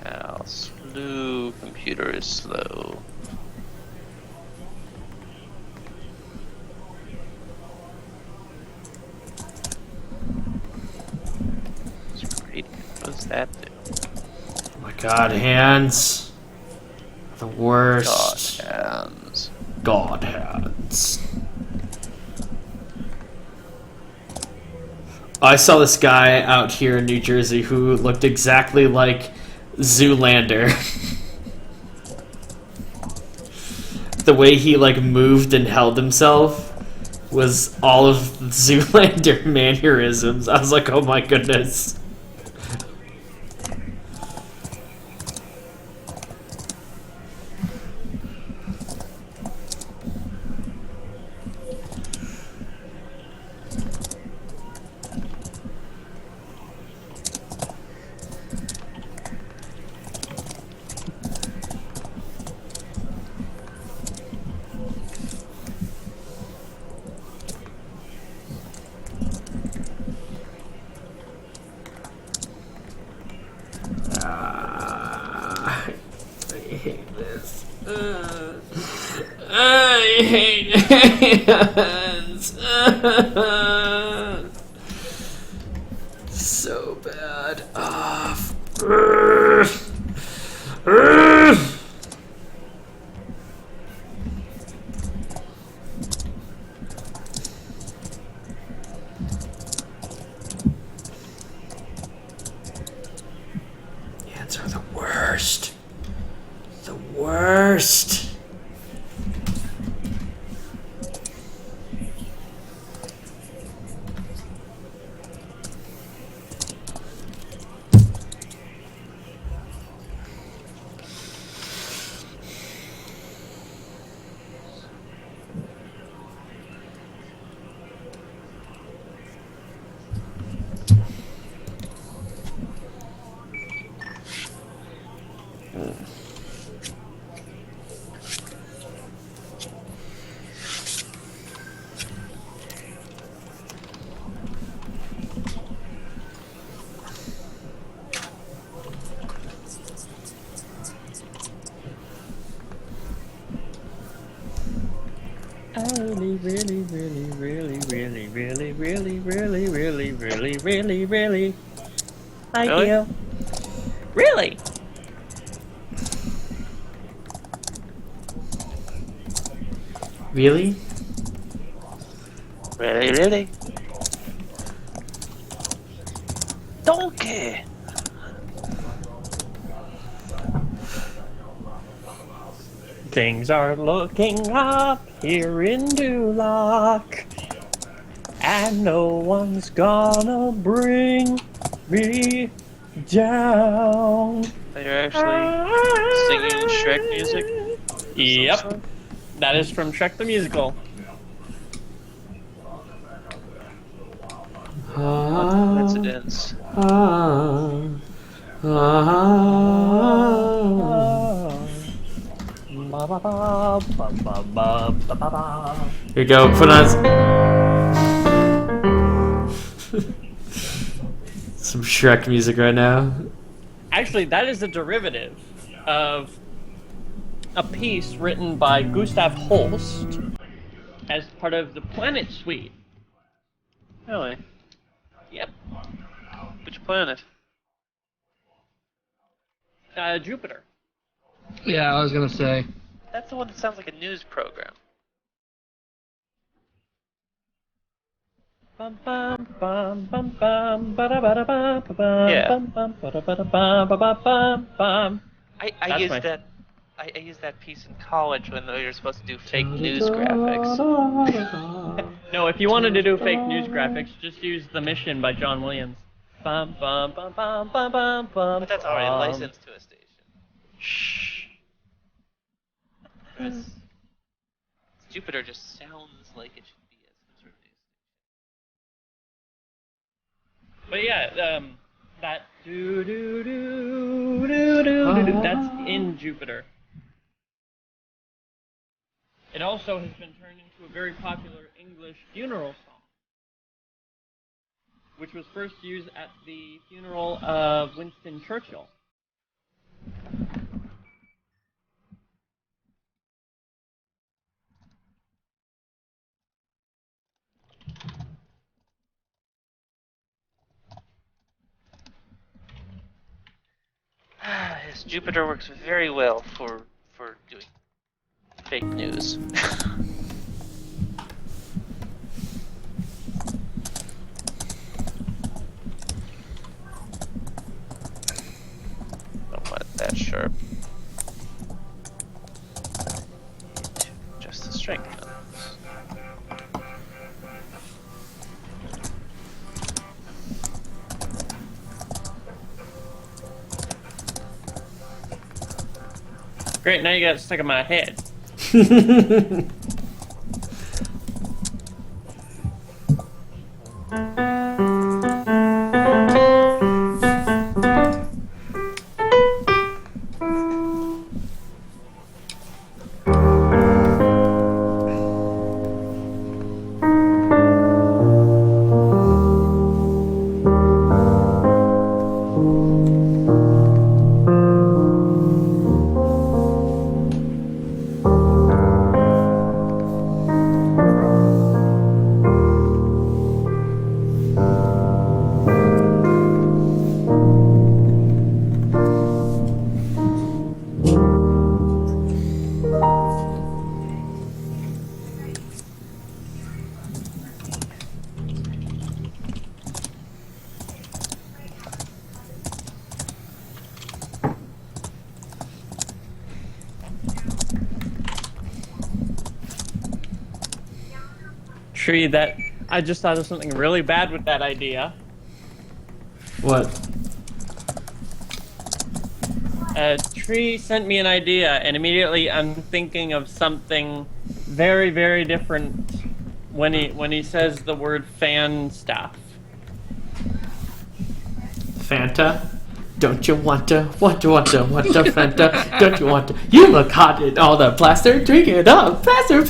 How slow computer is slow. What does that do? Oh my god, hands. The worst. God hands. God hands. I saw this guy out here in New Jersey who looked exactly like Zoolander. The way he like moved and held himself was all of Zoolander mannerisms. I was like, oh my goodness. I hate hands. So bad. Hands are the worst. The worst. really, really, really, really, really, really, really, really, really, really, really, really like Really? you. Really? Really? Really, really? Donkey! Things are looking up here in Duloc, and no one's gonna bring me down. So you're actually singing Shrek music? Yep, that is from Shrek the Musical. Coincidence. Here you go, put on some Shrek music right now. Actually, that is a derivative of a piece written by Gustav Holst as part of the Planet Suite. Really? Yep. Which planet? Jupiter. Yeah, I was gonna say. That's the one that sounds like a news program. Bum bum bum bum bum ba da ba da bum bum Yeah. bum bum ba da ba da bum ba bum bum. I That's used my- that. I used that piece in college when we were supposed to do fake news graphics. No, if you wanted to do fake news graphics, just use The Mission by John Williams. Bum bum bum bum bum bum bum. But that's already licensed to a station. Shh. Whereas Jupiter just sounds like it should be as some sort of news. But yeah, that do do do do do do, that's in Jupiter. It also has been turned into a very popular English funeral song, which was first used at the funeral of Winston Churchill. Yes, Jupiter works very well for doing fake news. Don't want it that sharp. Just the strength. Great, now you got it stuck in my head. Tree, that I just thought of something really bad with that idea. What? Tree sent me an idea, and immediately I'm thinking of something very, very different when he says the word fan stuff. Fanta? Don't you want to Fanta? Don't you want to? You look hot in all the plaster. Drink it up. Faster.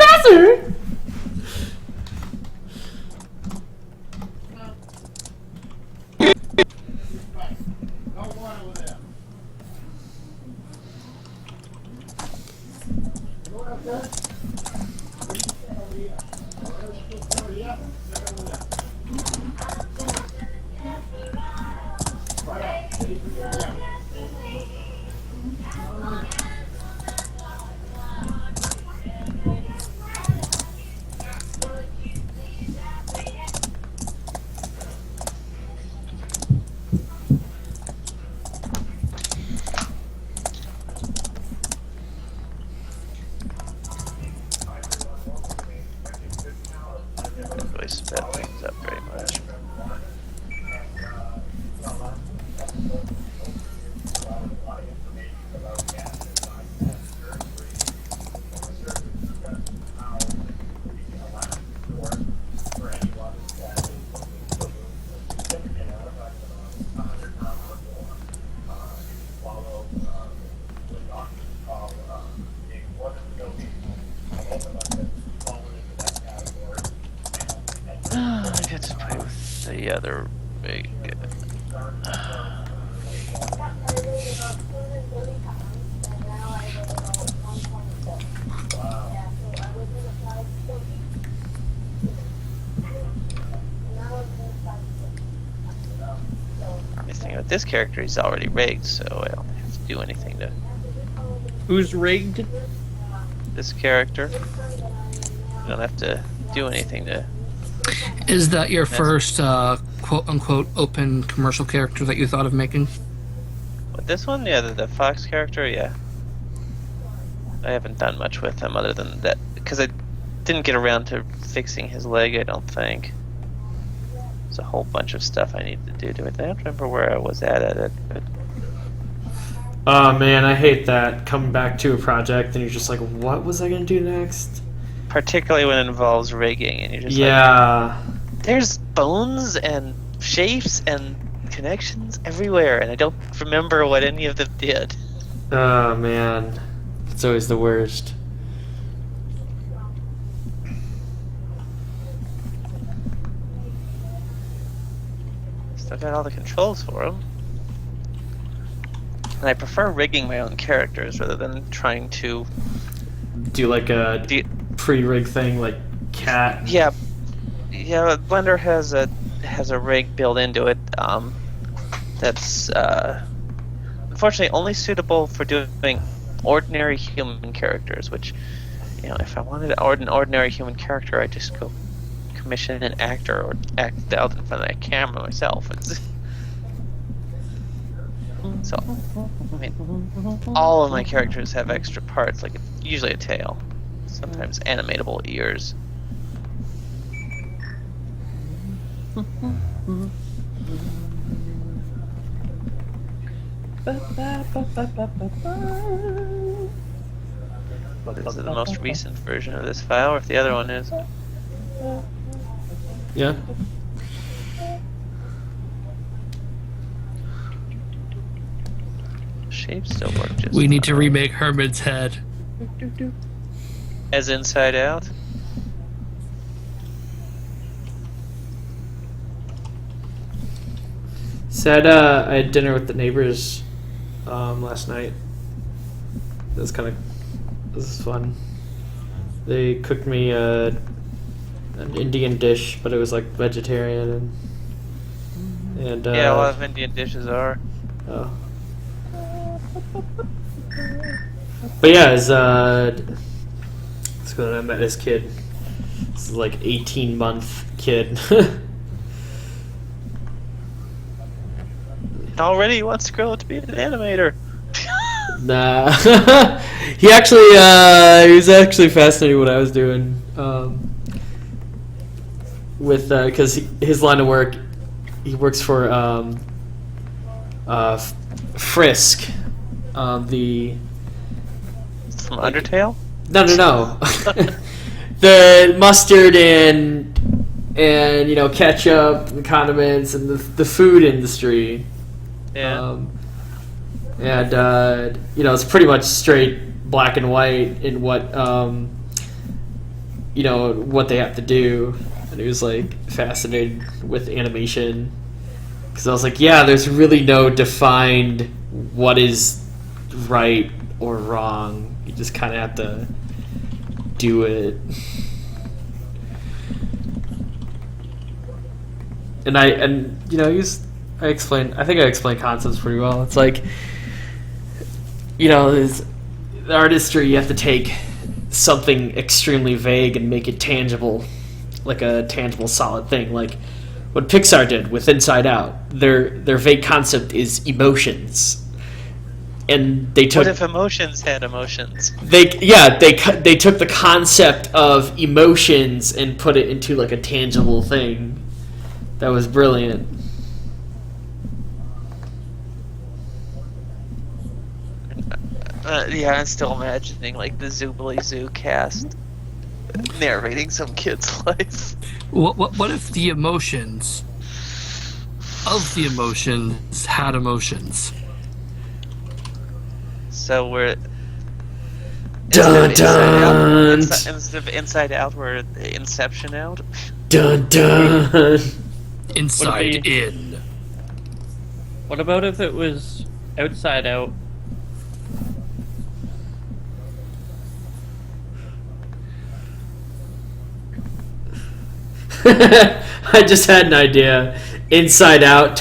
No water over there. You know what I've done? the other big? With this character, he's already rigged, so I don't have to do anything to Who's rigged? this character. You don't have to do anything to. Is that your first quote-unquote open commercial character that you thought of making? With this one, yeah, the Fox character, yeah. I haven't done much with him other than that, because I didn't get around to fixing his leg, I don't think. There's a whole bunch of stuff I need to do to it. I don't remember where I was at it, but... Oh man, I hate that. Coming back to a project and you're just like, what was I gonna do next? Particularly when it involves rigging, and you're just Yeah. like, there's bones and shapes and connections everywhere, and I don't remember what any of them did. Oh man. It's always the worst. Still got all the controls for them. And I prefer rigging my own characters rather than trying to... Do like a pre-rig thing like Cat. Yeah, Blender has a rig built into it that's unfortunately only suitable for doing ordinary human characters. Which, you know, if I wanted an ordinary human character, I'd just go commission an actor or act out in front of that camera myself. So, I mean, all of my characters have extra parts, like usually a tail, sometimes animatable ears. This is the most recent version of this file, or if the other one is. Yeah. Shapes still work just We need to fine. remake Herman's head. As Inside Out. I had dinner with the neighbors last night. It was this is fun. They cooked me an Indian dish, but it was like vegetarian and Yeah, a lot of Indian dishes are. oh. But yeah, it's when I met this kid. This is like 18-month kid. Already he wants to grow up to be an animator. Nah, he was actually fascinated what I was doing. With because his line of work, he works for Frisk, the From Undertale? no the mustard and you know ketchup and condiments and the food industry. Yeah. And you know, it's pretty much straight black and white in what you know what they have to do. And he was like fascinated with animation because I was like, yeah, there's really no defined what is right or wrong. You just kind of have to do it. And you know, I think I explained concepts pretty well. It's like, you know, there's the artistry, you have to take something extremely vague and make it tangible, like a tangible solid thing, like what Pixar did with Inside Out. Their vague concept is emotions, and they took. What if emotions had emotions? They took the concept of emotions and put it into like a tangible thing. That was brilliant. Yeah, I'm still imagining like the Zoobly Zoo cast narrating some kid's life. What if the emotions of the emotions had emotions? So we're Dun dun. instead of Inside Out, we're Inception Out. Dun dun. Inside in. What about if it was outside out? I just had an idea. Inside out,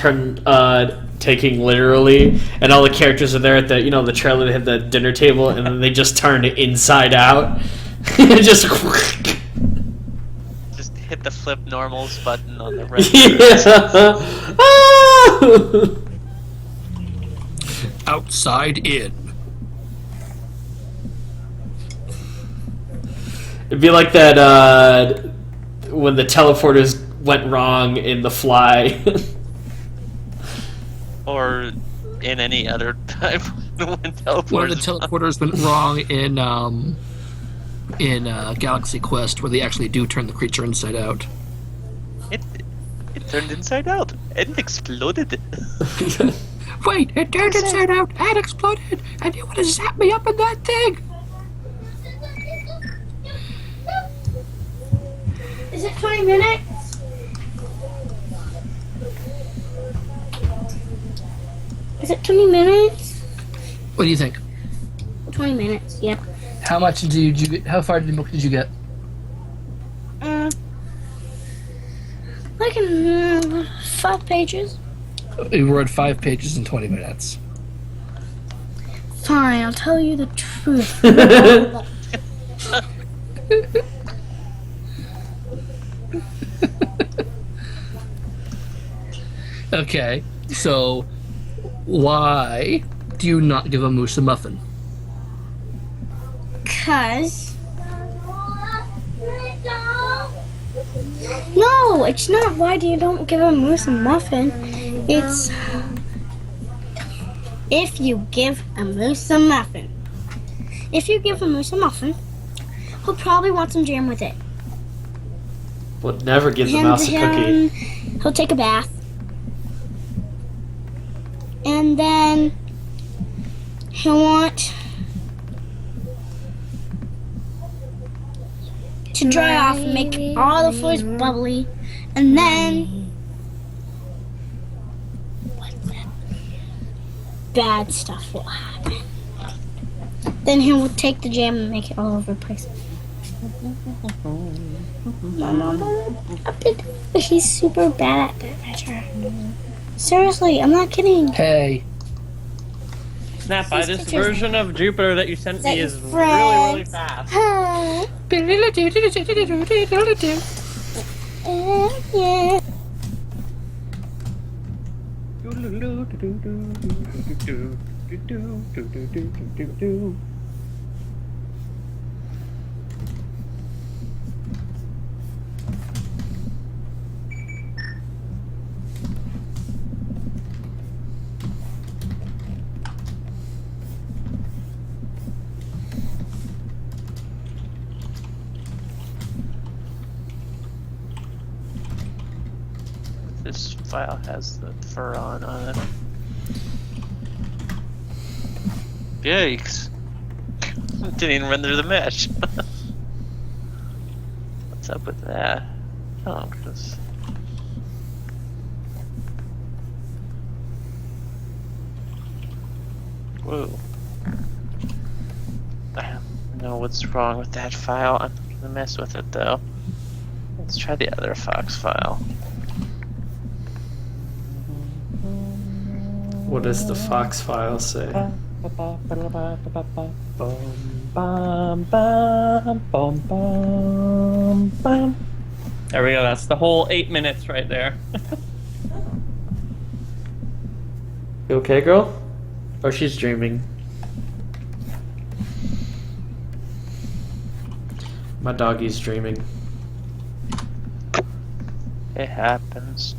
taking literally, and all the characters are there at the the trailer. They have the dinner table, and then they just turn it inside out. Just hit the flip normals button on the right. Yeah. Outside in. It'd be like that when the teleporters went wrong in The Fly. Or in any other time when One of the teleporters went wrong in Galaxy Quest, where they actually do turn the creature inside out. It turned inside out and exploded. Wait, it turned inside out and exploded, and you want to zap me up in that thing? Is it 20 minutes? Is it 20 minutes? What do you think? 20 minutes, yep. How much did you get? How far in the book did you get? Like 5 pages. You read 5 pages in 20 minutes. Fine, I'll tell you the truth. Okay, so why do you not give a moose a muffin? 'Cause... No, it's not why do you don't give a moose a muffin. It's... if you give a moose a muffin. If you give a moose a muffin, he'll probably want some jam with it. Would never give the mouse a cookie. He'll take a bath. And then he'll want to dry off and make all the fluids bubbly. And then bad stuff will happen. Then he'll take the jam and make it all over the place. He's super bad at that measure. Seriously, I'm not kidding. Hey. Snap by this version of Jupiter that you sent me is really, really fast. This file has the fur on it. Yikes. Didn't even run through the mesh. What's up with that? Oh, just... Whoa. I don't know what's wrong with that file. I'm gonna mess with it though. Let's try the other Fox file. What does the Fox file say? There we go, that's the whole 8 minutes right there. You okay, girl? Oh, she's dreaming. My doggy's dreaming. It happens.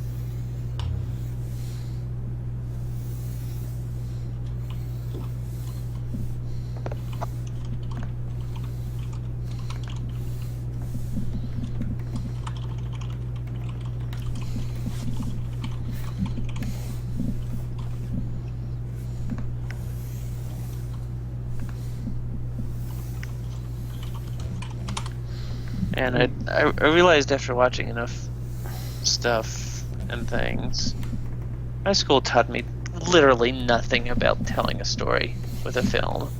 And I realized after watching enough stuff and things. My school taught me literally nothing about telling a story with a film.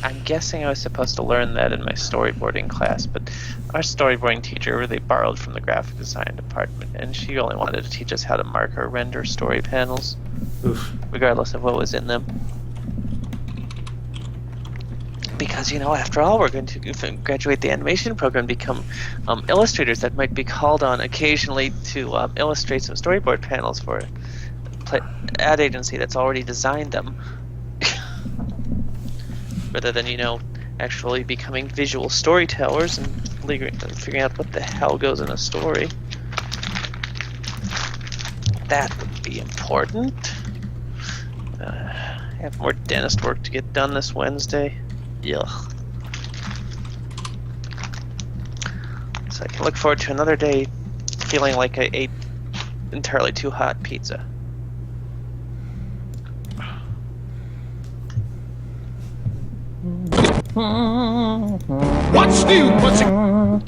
I'm guessing I was supposed to learn that in my storyboarding class, but our storyboarding teacher really borrowed from the graphic design department, and she only wanted to teach us how to mark or render story panels, regardless of what was in them. Because, after all, we're going to graduate the animation program, become illustrators that might be called on occasionally to illustrate some storyboard panels for an ad agency that's already designed them. Rather than, actually becoming visual storytellers and figuring out what the hell goes in a story. That would be important. I have more dentist work to get done this Wednesday. Yuck. So I can look forward to another day feeling like I ate entirely too hot pizza. What's new, pussycat?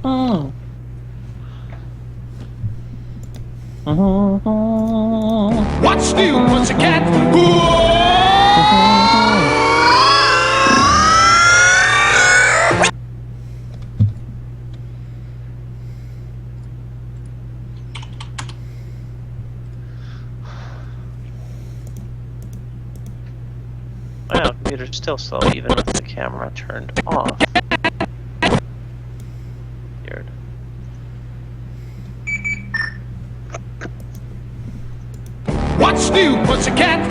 What's new, pussycat? Wow, computer's still slow even with the camera turned off. Weird. What's new, pussycat?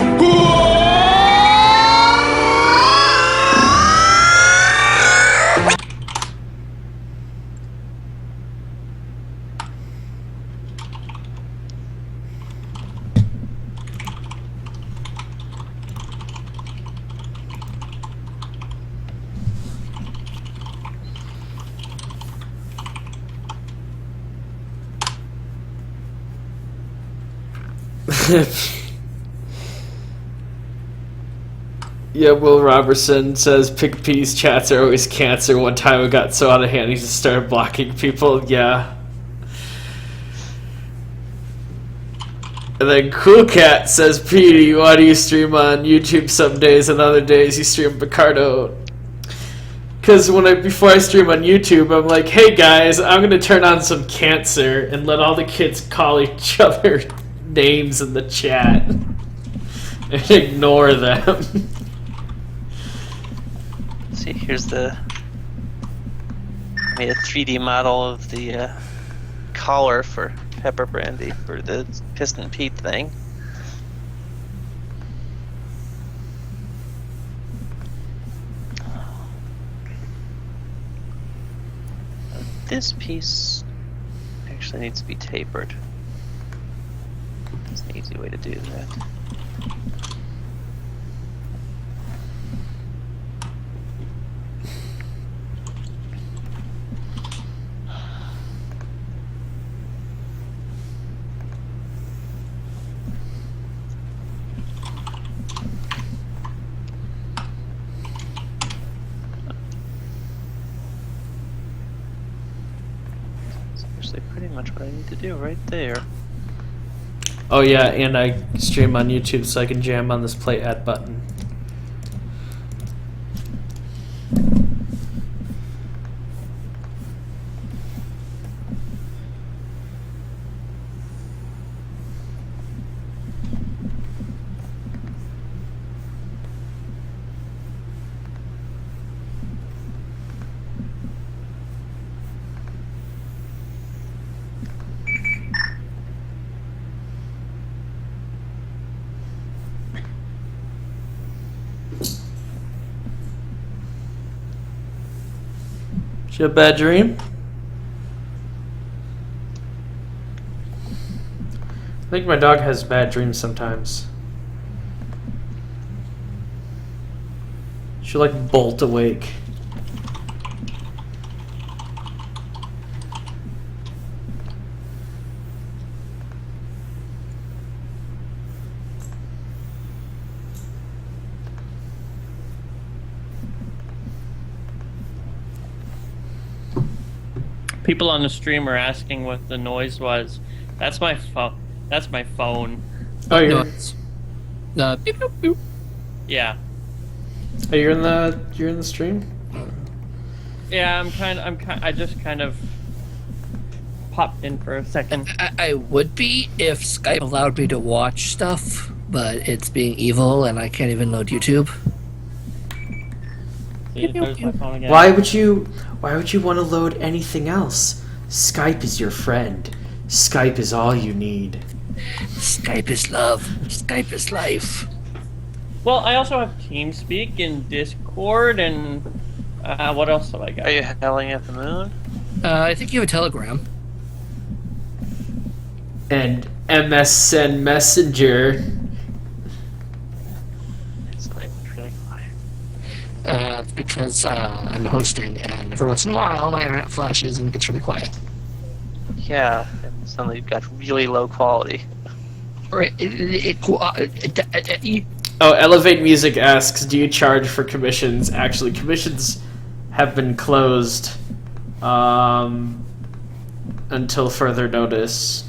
Yeah, Will Robertson says Pikapetey's chats are always cancer. One time it got so out of hand he just started blocking people. Yeah. And then Cool Cat says, Petey, why do you stream on YouTube some days and other days you stream Picardo? Because before I stream on YouTube, I'm like, hey guys, I'm going to turn on some cancer and let all the kids call each other names in the chat. And ignore them. See, here's I made a 3D model of the collar for Pepper Brandy for the Piston Pete thing. This piece actually needs to be tapered. That's an easy way to do that. Pretty much what I need to do right there. Oh yeah, and I stream on YouTube so I can jam on this play add button. Did you have a bad dream? I think my dog has bad dreams sometimes. She'll like bolt awake. People on the stream are asking what the noise was. That's my phone. That's my phone. Oh, No, you're it's beep, boop, boop. Yeah. oh, you're in the stream. Yeah, I just kind of popped in for a second. I would be if Skype allowed me to watch stuff, but it's being evil and I can't even load YouTube. See, there's my phone again. Why would you want to load anything else? Skype is your friend. Skype is all you need. Skype is love. Skype is life. Well, I also have TeamSpeak and Discord and what else have I got? Are you howling at the moon? I think you have a Telegram. And MSN Messenger. It's like really quiet. Because I'm hosting, and every once in a while my internet flashes and gets really quiet. Yeah, and suddenly you've got really low quality. Right. Oh, Elevate Music asks, do you charge for commissions? Actually, commissions have been closed until further notice.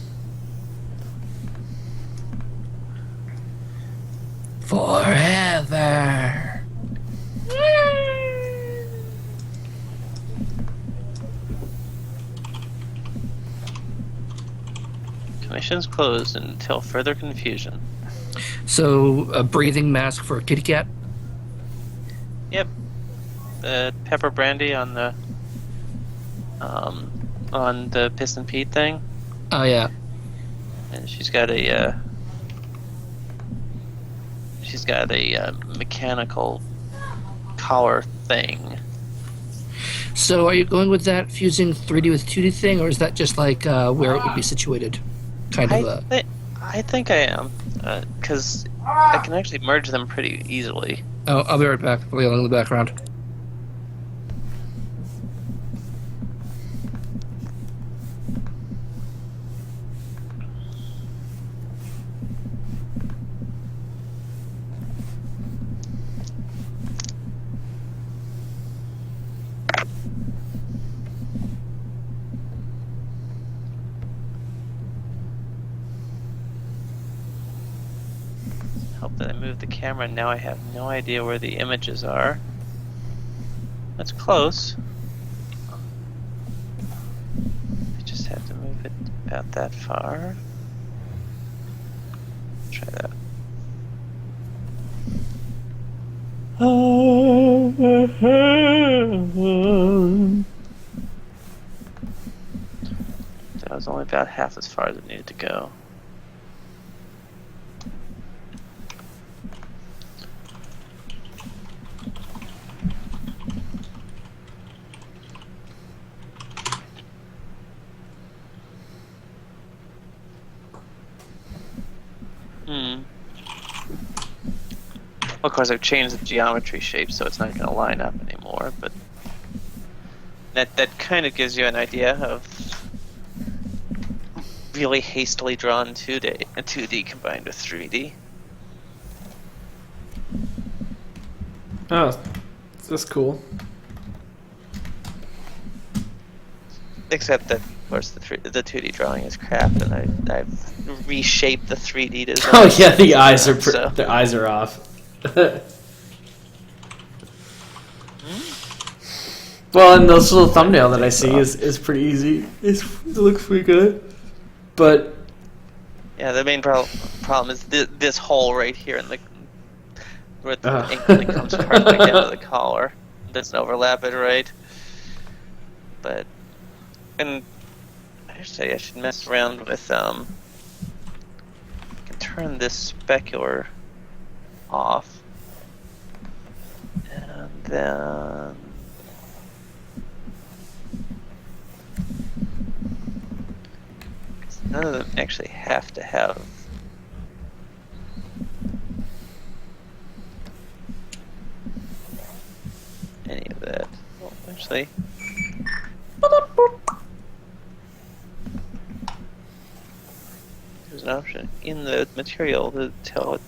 Forever. Commission's closed until further confusion. So, a breathing mask for a kitty cat? Yep. Pepper brandy on the Piston Pete thing, Oh, yeah. and she's got a mechanical collar thing. So, are you going with that fusing 3D with 2D thing, or is that just like where it would be situated? Kind of a. I think I am, because I can actually merge them pretty easily. Oh, I'll be right back. I'll be along in the background. Hope that I moved the camera. Now I have no idea where the images are. That's close. I just have to move it about that far. Try that. That was only about half as far as it needed to go. Well, of course, I've changed the geometry shape, so it's not going to line up anymore. But that kind of gives you an idea of really hastily drawn 2D combined with 3D. Oh, that's cool. Except that, of course, the 2D drawing is crap, and I've reshaped the 3D design. Oh yeah, the eyes are so. their eyes are off. Well, and this little thumbnail that I see is pretty easy. It looks pretty good, but yeah, the main problem is this hole right here in the where the ink really comes partway down to the collar. It doesn't overlap it right. But and actually, I should mess around with I can turn this specular off, and then none of them actually have to have any of that. Well, actually, there's an option in the material to tell it.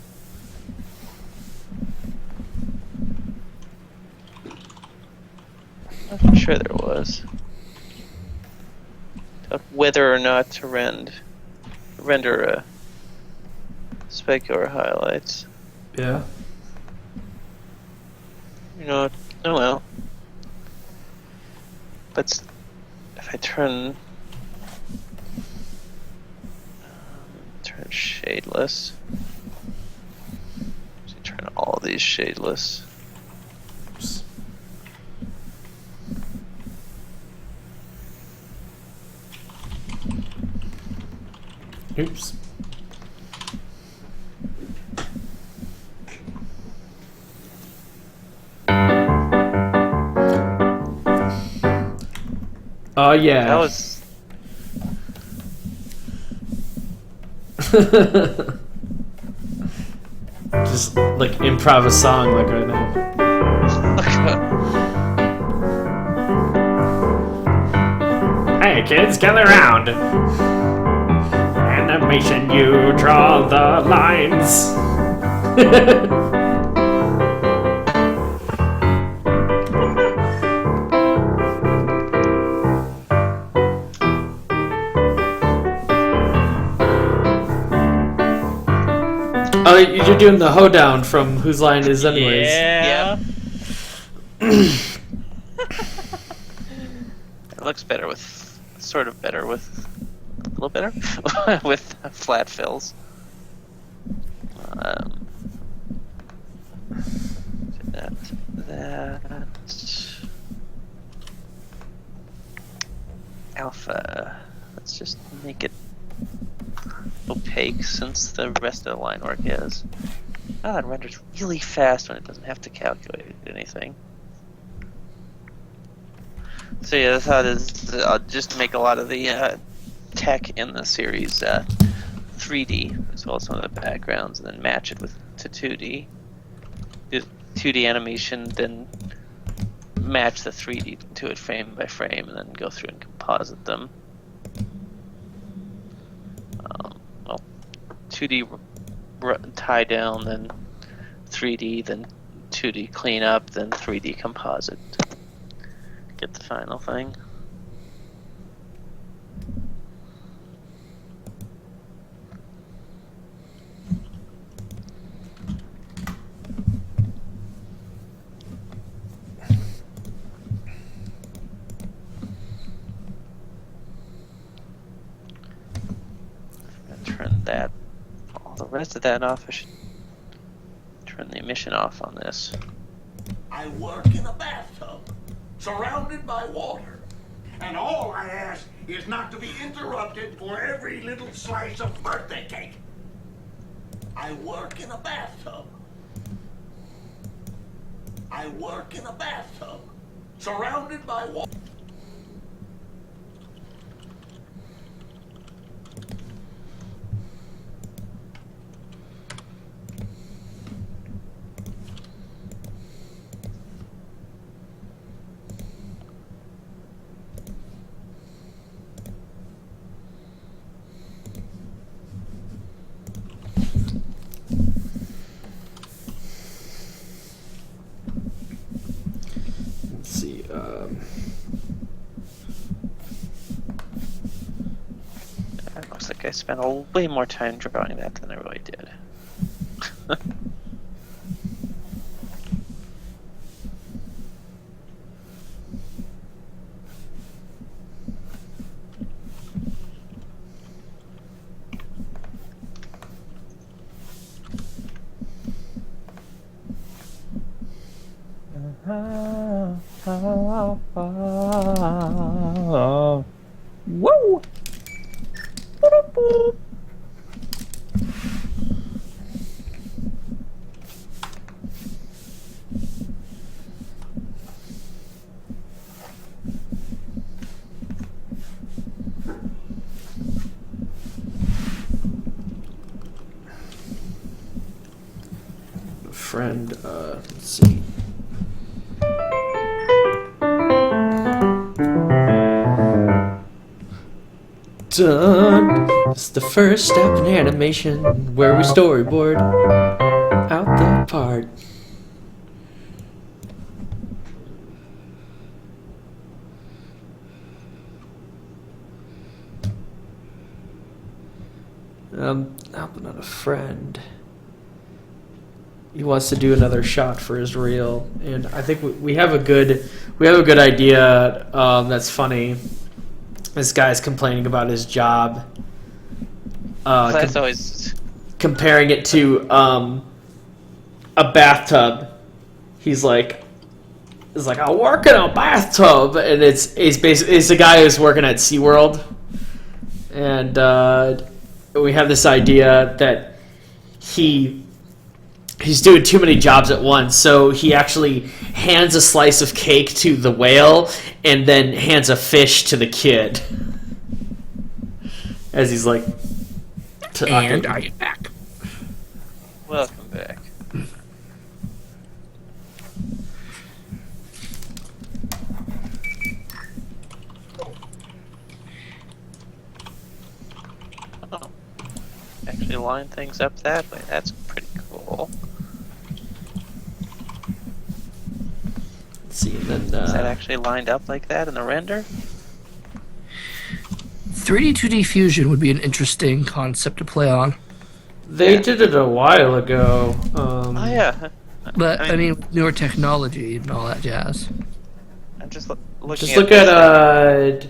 I'm sure there was. whether or not to render specular highlights. Yeah. You know, oh well. But if I turn shadeless, so turn all these shadeless. Oops. Oops. Oh yeah. That was just like improv a song like right now. Hey kids, gather around. Animation, you draw the lines. Oh, you're doing the hoedown from Whose Line Is Anyways. Yeah. It looks better with, sort of better with, a little better with flat fills. That alpha. Let's just make it opaque since the rest of the line work is. Oh, it renders really fast when it doesn't have to calculate anything. So yeah, the thought is I'll just make a lot of the tech in the series 3D, as well as some of the backgrounds, and then match it to 2D. Do 2D animation, then match the 3D to it frame by frame, and then go through and composite them. 2D tie down, then 3D, then 2D clean up, then 3D composite. Get the final thing. I'm gonna turn that, all the rest of that off. I should turn the emission off on this. I work in a bathtub, surrounded by water. And all I ask is not to be interrupted for every little slice of birthday cake. I work in a bathtub. I work in a bathtub, surrounded by water. Let's see. It looks like I spent way more time drawing that than I really did. Woo! Friend, let's see. Done. It's the first step in animation where we storyboard out the part. Not a friend. He wants to do another shot for his reel, and I think we have a good idea. That's funny. This guy's complaining about his job. That's always comparing it to a bathtub. He's like, I work in a bathtub, and it's a guy who's working at SeaWorld, and we have this idea that he's doing too many jobs at once, so he actually hands a slice of cake to the whale and then hands a fish to the kid. As he's like... And are you back? welcome back. Oh. Actually line things up that way. That's pretty cool. Let's see, and then... Is that actually lined up like that in the render? 3D 2D fusion would be an interesting concept to play on. They did it a while ago. Oh yeah. But I mean, newer technology and all that jazz. I'm just looking Just at look at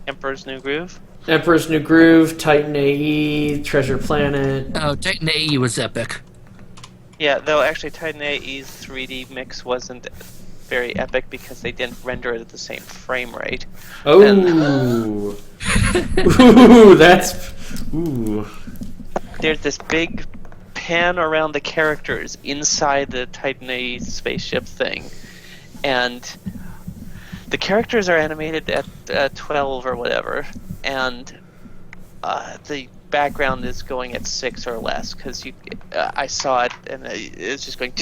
Emperor's New Groove. Emperor's New Groove, Titan AE, Treasure Planet. Oh, Titan AE was epic. Yeah, though actually Titan AE's 3D mix wasn't very epic because they didn't render it at the same frame rate. Oh. Ooh, that's... Ooh. There's this big pan around the characters inside the Titan AE spaceship thing, and the characters are animated at 12 or whatever, and the background is going at 6 or less because I saw it and it's just going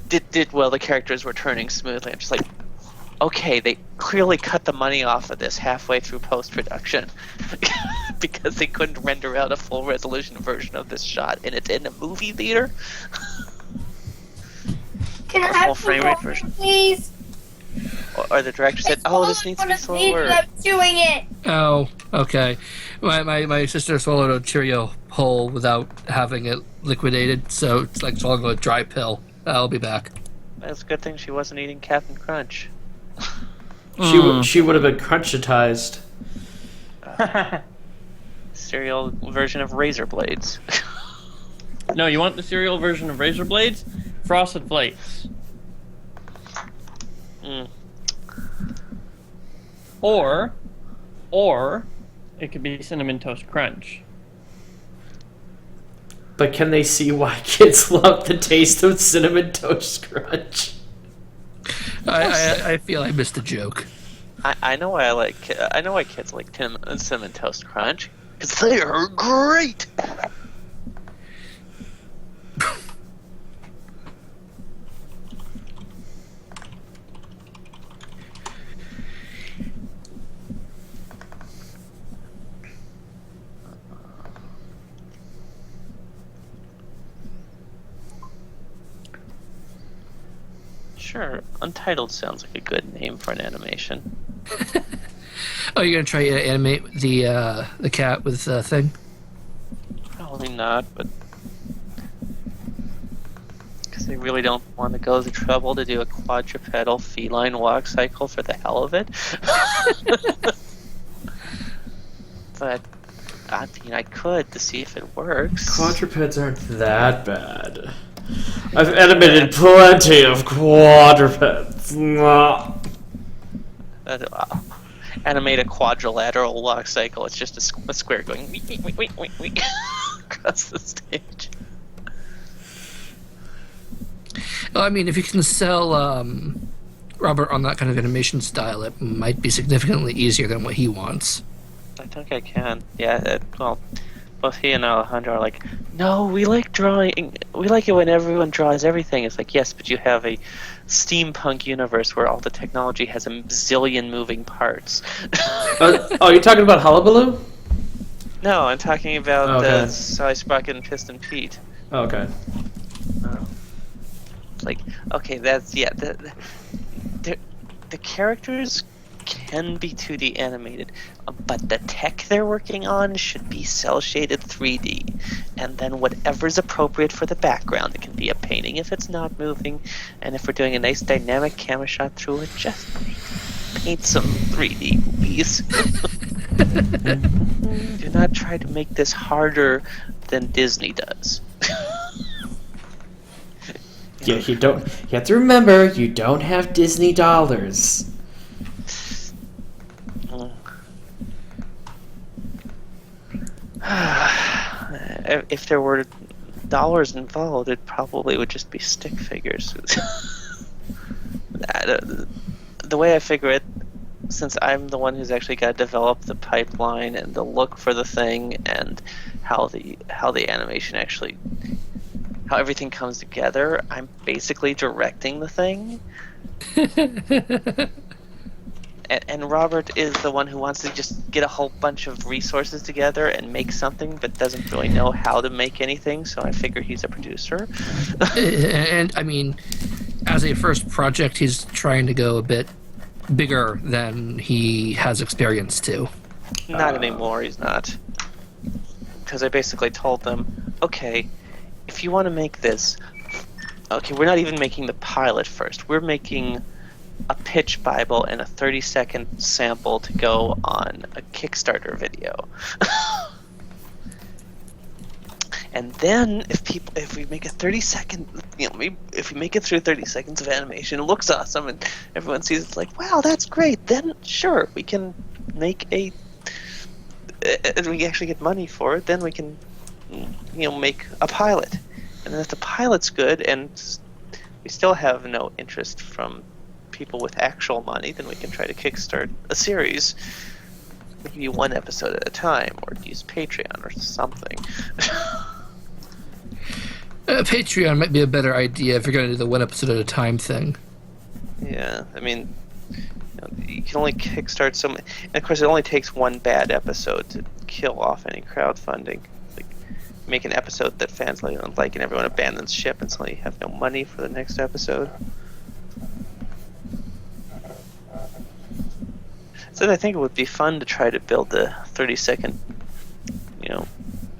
did while the characters were turning smoothly. I'm just like, okay, they clearly cut the money off of this halfway through post-production because they couldn't render out a full resolution version of this shot, and it's in a movie theater. Can I A full have frame some rate water, version. please? Or the director said, "Oh, this needs to be slower." I'm doing it. Oh, okay. My sister swallowed a Cheerio whole without having it liquidated, so it's like swallowing a dry pill. I'll be back. It's a good thing she wasn't eating Captain Crunch. She would have been crunchitized. Cereal version of Razor Blades. No, you want the cereal version of Razor Blades? Frosted Flakes. Mm. Or it could be Cinnamon Toast Crunch. But can they see why kids love the taste of Cinnamon Toast Crunch? I feel I missed a joke. I know why I know why kids like Cinnamon Toast Crunch, because they are great. Sure, Untitled sounds like a good name for an animation. Oh, you're gonna try to animate the cat with the thing? Probably not, but because they really don't want to go the trouble to do a quadrupedal feline walk cycle for the hell of it. But I mean, I could to see if it works. Quadrupeds aren't that bad. I've animated plenty of quadrupeds. Animate a quadrilateral walk cycle. It's just a square going wee, across the stage. Well, I mean, if you can sell Robert on that kind of animation style, it might be significantly easier than what he wants. I think I can. Yeah, well, both he and Alejandro are like, no, we like drawing. We like it when everyone draws everything. It's like, yes, but you have a steampunk universe where all the technology has a zillion moving parts. Oh, you're talking about Hullabaloo? No, I'm talking about Okay. Sally Sprocket and Piston Pete. Oh, okay. It's like, okay, that's, yeah, the characters can be 2D animated, but the tech they're working on should be cel-shaded 3D. And then whatever's appropriate for the background. It can be a painting if it's not moving, and if we're doing a nice dynamic camera shot through it, just paint some 3D, please. Do not try to make this harder than Disney does. Yeah, you have to remember, you don't have Disney dollars. If there were dollars involved, it probably would just be stick figures. The way I figure it, since I'm the one who's actually got to develop the pipeline and the look for the thing and how the animation actually, how everything comes together, I'm basically directing the thing. And Robert is the one who wants to just get a whole bunch of resources together and make something, but doesn't really know how to make anything, so I figure he's a producer. And, I mean, as a first project, he's trying to go a bit bigger than he has experience to. Not anymore, he's not. Because I basically told them, okay, if you want to make this, okay, we're not even making the pilot first. We're making a pitch bible and a 30-second sample to go on a Kickstarter video. And then if we make a 30-second, if we make it through 30 seconds of animation, it looks awesome and everyone sees it's like, wow, that's great, then sure, we can make and we actually get money for it, then we can make a pilot. And then if the pilot's good and we still have no interest from people with actual money, then we can try to kickstart a series, maybe one episode at a time, or use Patreon or something. Patreon might be a better idea if you're going to do the one episode at a time thing. Yeah, I mean, you can only kickstart so many, and of course it only takes one bad episode to kill off any crowdfunding. Like, make an episode that fans don't like and everyone abandons ship and suddenly you have no money for the next episode. So I think it would be fun to try to build the 30-second,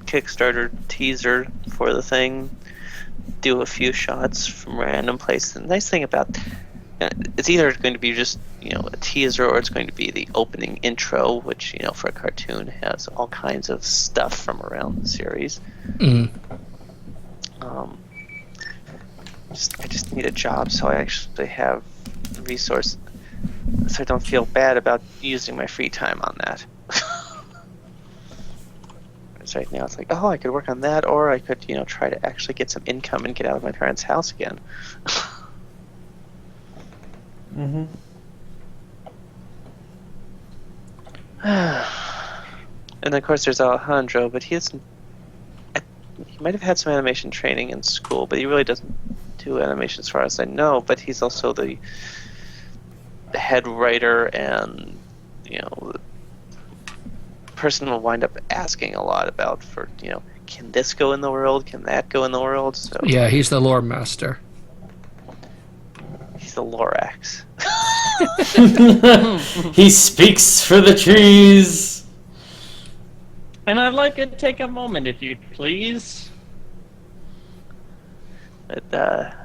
Kickstarter teaser for the thing, do a few shots from random places. The nice thing about it's either going to be just a teaser or it's going to be the opening intro, which for a cartoon has all kinds of stuff from around the series. Mm. I just need a job so I actually have the resource. So I don't feel bad about using my free time on that. Whereas right now it's like, oh, I could work on that, or I could, try to actually get some income and get out of my parents' house again. Mm-hmm. And of course there's Alejandro, but he might have had some animation training in school, but he really doesn't do animation as far as I know, but he's also the head writer and the person will wind up asking a lot about can this go in the world, can that go in the world, so Yeah, he's the lore master. he's the Lorax. He speaks for the trees. And I'd like to take a moment, if you please. But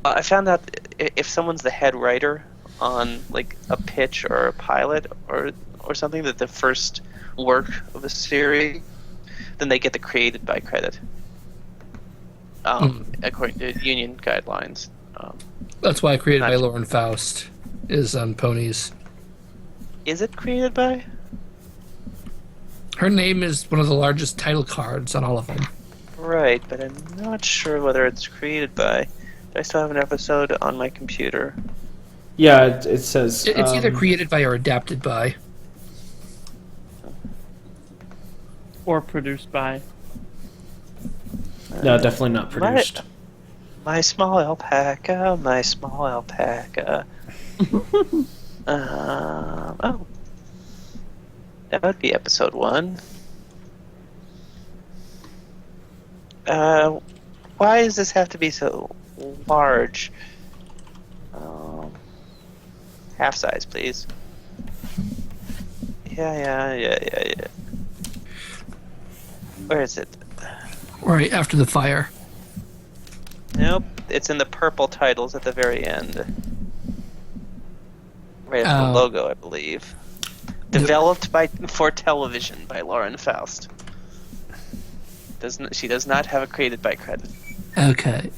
I found out if someone's the head writer on like a pitch or a pilot or something, that the first work of a series, then they get the created by credit, according to union guidelines. That's why I created by Lauren Faust is on Ponies. Is it created by? Her name is one of the largest title cards on all of them. Right, but I'm not sure whether it's created by. I still have an episode on my computer. Yeah, it says... It's either created by or adapted by. Or produced by. No, definitely not produced. My small alpaca, my small alpaca. Oh. That would be episode 1. Why does this have to be so large? half size, please. Yeah. Where is it? Right after the fire. Nope, it's in the purple titles at the very end. Right after the logo, I believe. Developed for television by Lauren Faust. She does not have a created by credit. Okay.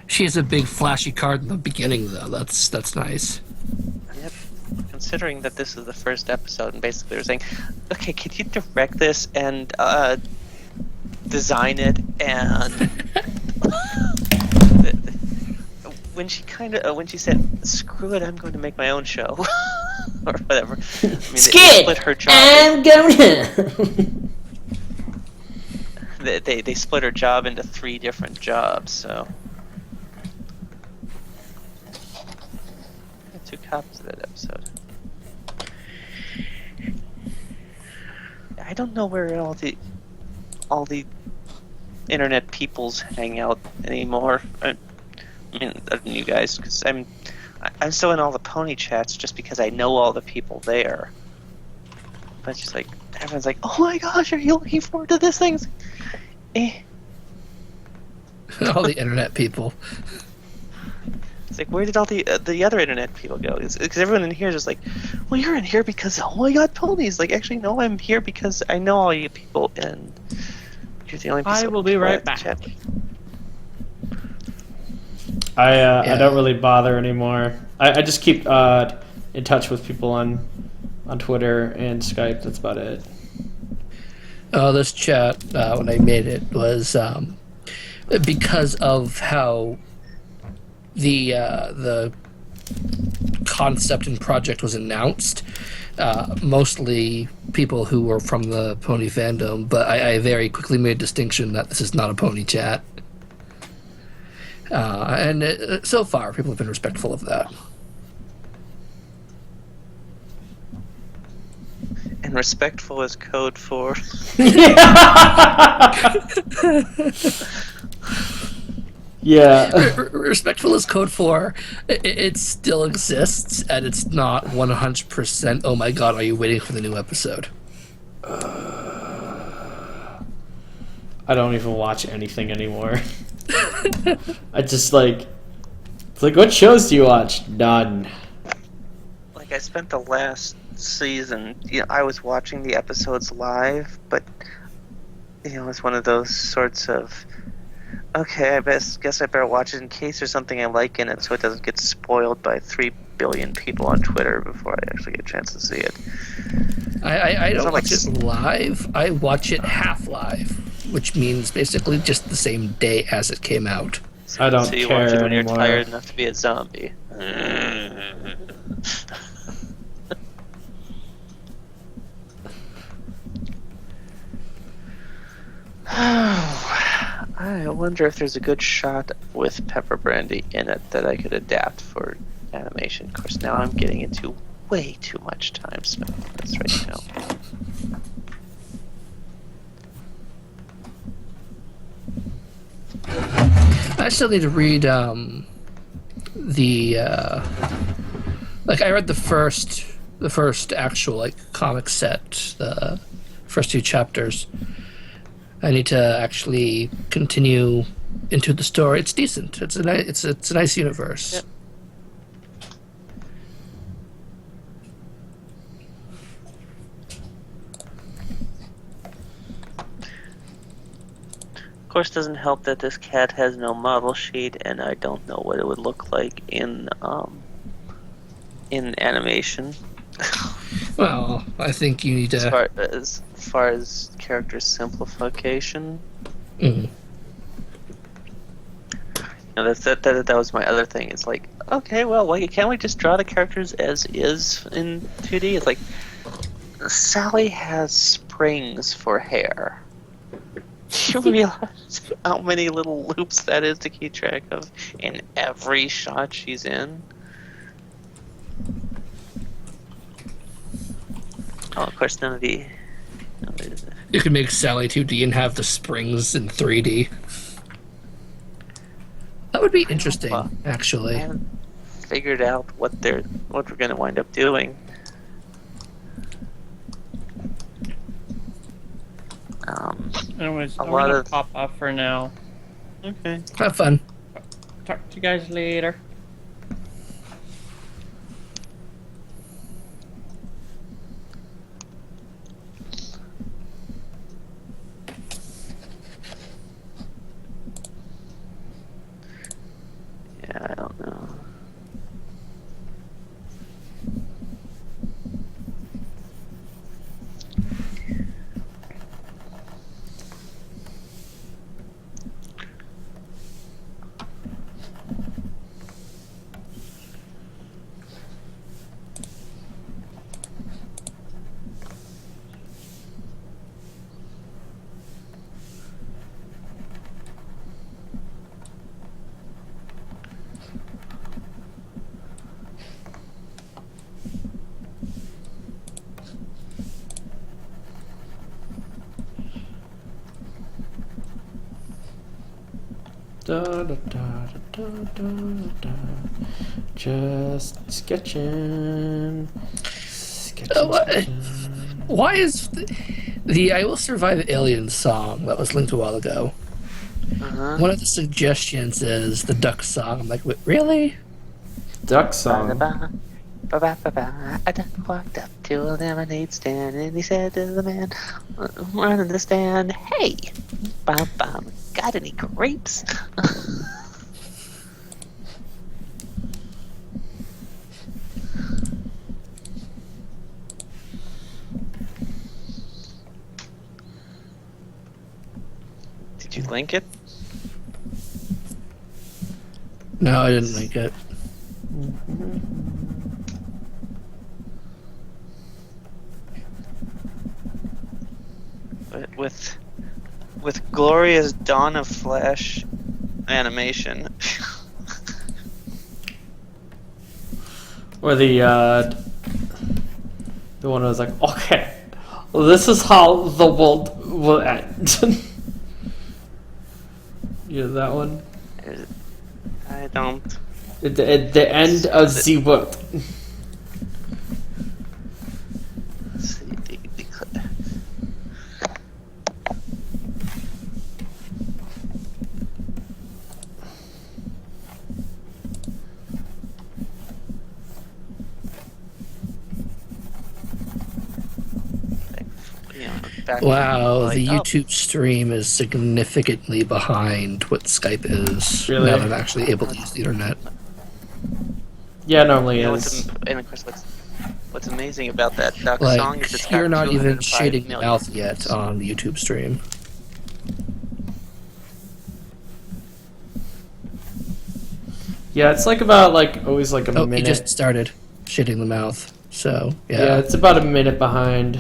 She has a big flashy card in the beginning, though. That's nice. Yep. Considering that this is the first episode, and basically they're saying, okay, can you direct this and design it, and when she said, screw it, I'm going to make my own show, or whatever. I mean, they split her job. I'm going They split her job into 3 different jobs, so. I got 2 copies of that episode. I don't know where all the internet peoples hang out anymore. I mean, you guys, because I'm still in all the pony chats just because I know all the people there. But it's just like everyone's like, "Oh my gosh, are you looking forward to this thing?" All the internet people. It's like, where did all the other internet people go? Because everyone in here is just like, well, you're in here because, oh my god, ponies. Like, actually, no, I'm here because I know all you people, and you're the only person. I will be right back. Chat. I don't really bother anymore. I just keep in touch with people on Twitter and Skype. That's about it. This chat, when I made it, was because of how the concept and project was announced. Mostly people who were from the pony fandom, but I very quickly made a distinction that this is not a pony chat. And so far, people have been respectful of that. And respectful is code for. Yeah. Respectful is code for it still exists, and it's not 100%. Oh my god, are you waiting for the new episode? I don't even watch anything anymore. I just it's like, what shows do you watch? None. Like, I spent the last season, I was watching the episodes live, but it's one of those sorts of, okay, I guess I better watch it in case there's something I like in it, so it doesn't get spoiled by 3 billion people on Twitter before I actually get a chance to see it. I don't watch it live. I watch it half live, which means basically just the same day as it came out. I don't So you care watch it when anymore. you're tired enough to be a zombie. I wonder if there's a good shot with Pepper Brandy in it that I could adapt for animation. Of course, now I'm getting into way too much time spent on this right now. I still need to read I read the first actual comic set, the first 2 chapters. I need to actually continue into the story. It's decent. It's a nice universe. Yep. Of course, doesn't help that this cat has no model sheet, and I don't know what it would look like in animation. Well, I think you need to. As far as character simplification. Mhm. That was my other thing. It's like, okay, well, can't we just draw the characters as is in 2D? It's like, Sally has springs for hair. Do you realize how many little loops that is to keep track of in every shot she's in? Oh, of course, none of the... You can make Sally 2D and have the springs in 3D. That would be interesting, Well, I actually. haven't figured out what we're going to wind up doing. Anyways, A I'm lot gonna of- pop off for now. Okay. Have fun. Talk to you guys later. Yeah, I don't know. Da, da, da, da, da, da. Just sketching. What? Why is the "I Will Survive Alien" song that was linked a while ago? Uh-huh. One of the suggestions is the duck song. I'm like, really? Duck song. Ba-ba-ba-ba. A duck walked up to a lemonade stand and he said to the man running the stand, "Hey, Bum, got any grapes?" Did you link it? No, I didn't like it. With Gloria's Dawn of Flash animation. Or the one who was like, okay, well, this is how the world will end. You know that one? I don't. At the end of the world. Let's see. Wow, Like, the oh. YouTube stream is significantly behind what Skype is. Really? Now that I'm actually able to use the internet. Yeah, it normally You know, is. and of course, what's amazing about that duck song Like, is it's got you're not even 205 shading the million mouth views. yet on the YouTube stream. Yeah, it's like about always like a Oh, minute. he just started shading the mouth. So, Yeah, it's about a minute behind.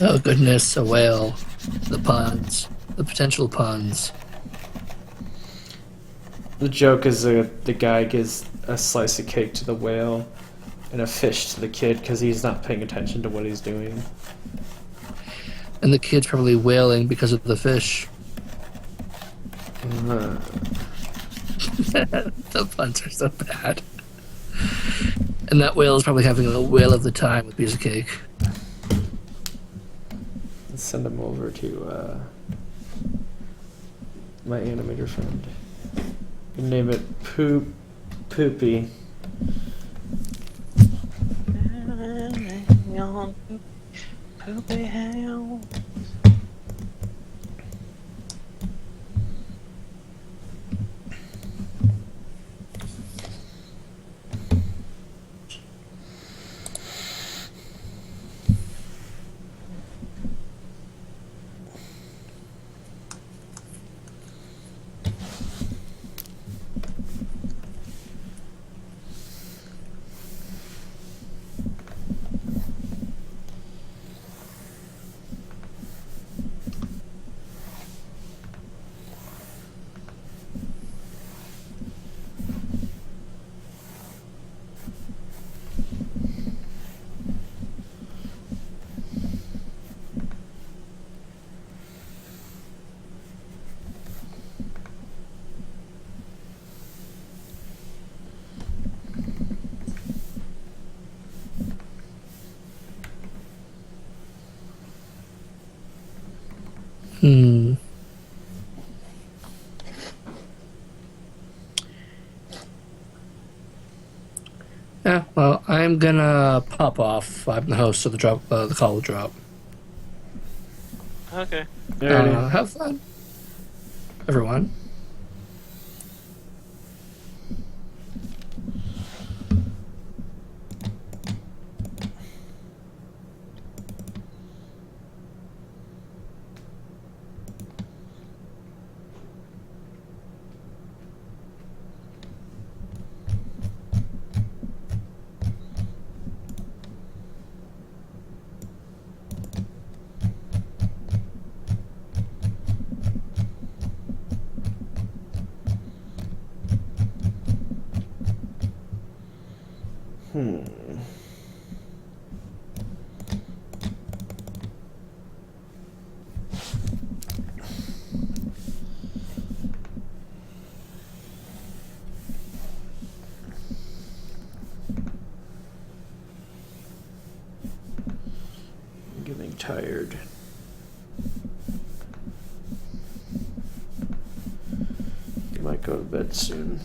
Oh goodness, a whale. The puns. The potential puns. The joke is the guy gives a slice of cake to the whale and a fish to the kid because he's not paying attention to what he's doing. And the kid's probably wailing because of the fish. The puns are so bad. And that whale is probably having a whale of the time with a piece of cake. Let's send him over to my animator friend. Name it Poopy. Poopy hell. Yeah, well, I'm gonna pop off. I'm the host of the call will drop. Okay. Have fun, everyone. I'm getting tired. I might go to bed soon.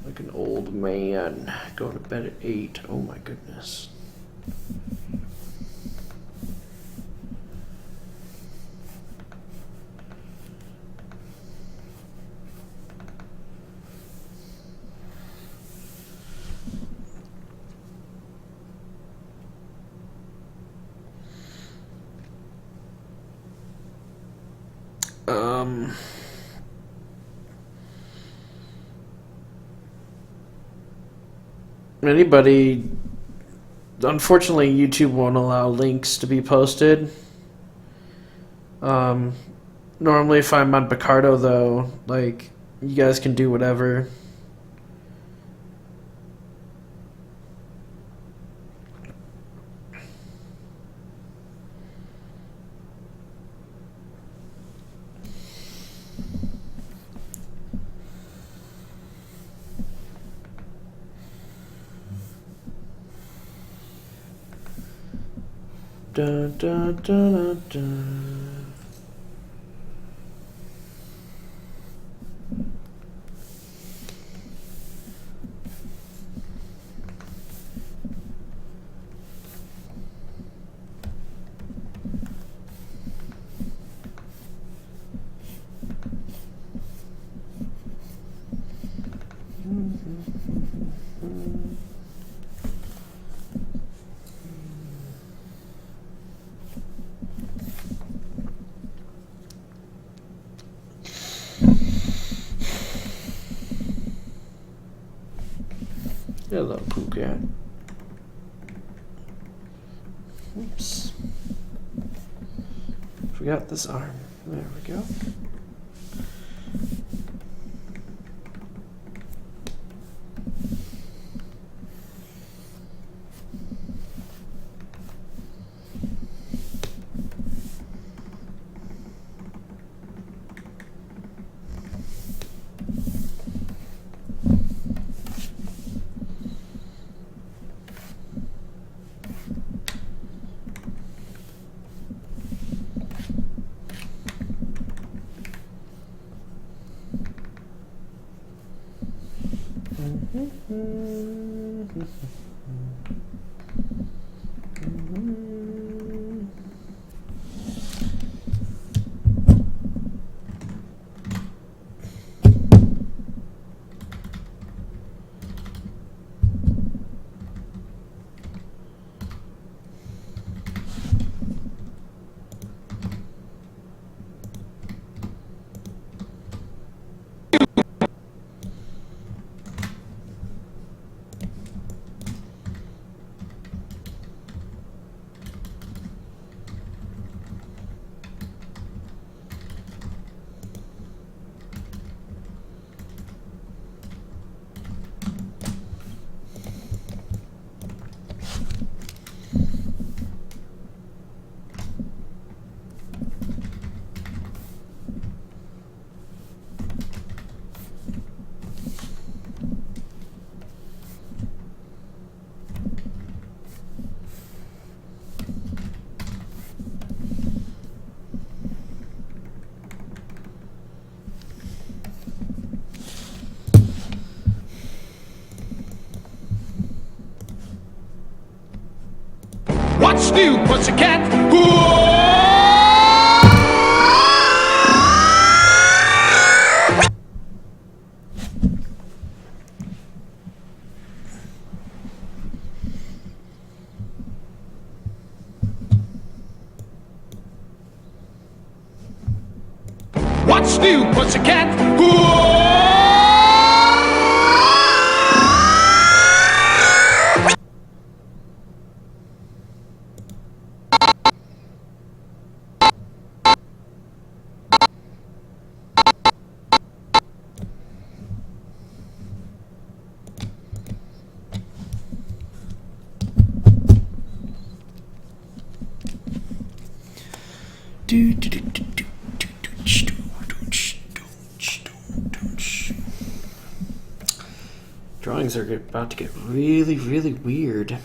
Like an old man. Go to bed at 8. Oh my goodness. Anybody, unfortunately YouTube won't allow links to be posted. Normally if I'm on Picardo though, like, you guys can do whatever. Dun, dun, dun, dun, dun. Hello, Cool Cat. Oops. forgot this arm. There we go. What's new, pussycat? What's new, pussycat? Drawings are about to get really, really weird.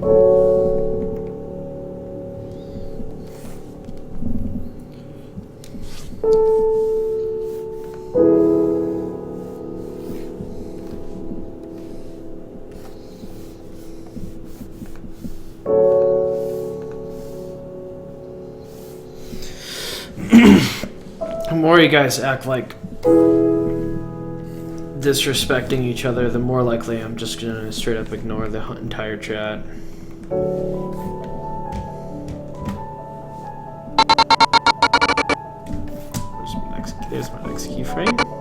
The more you guys act like disrespecting each other, the more likely I'm just gonna straight up ignore the entire chat. There's my next keyframe.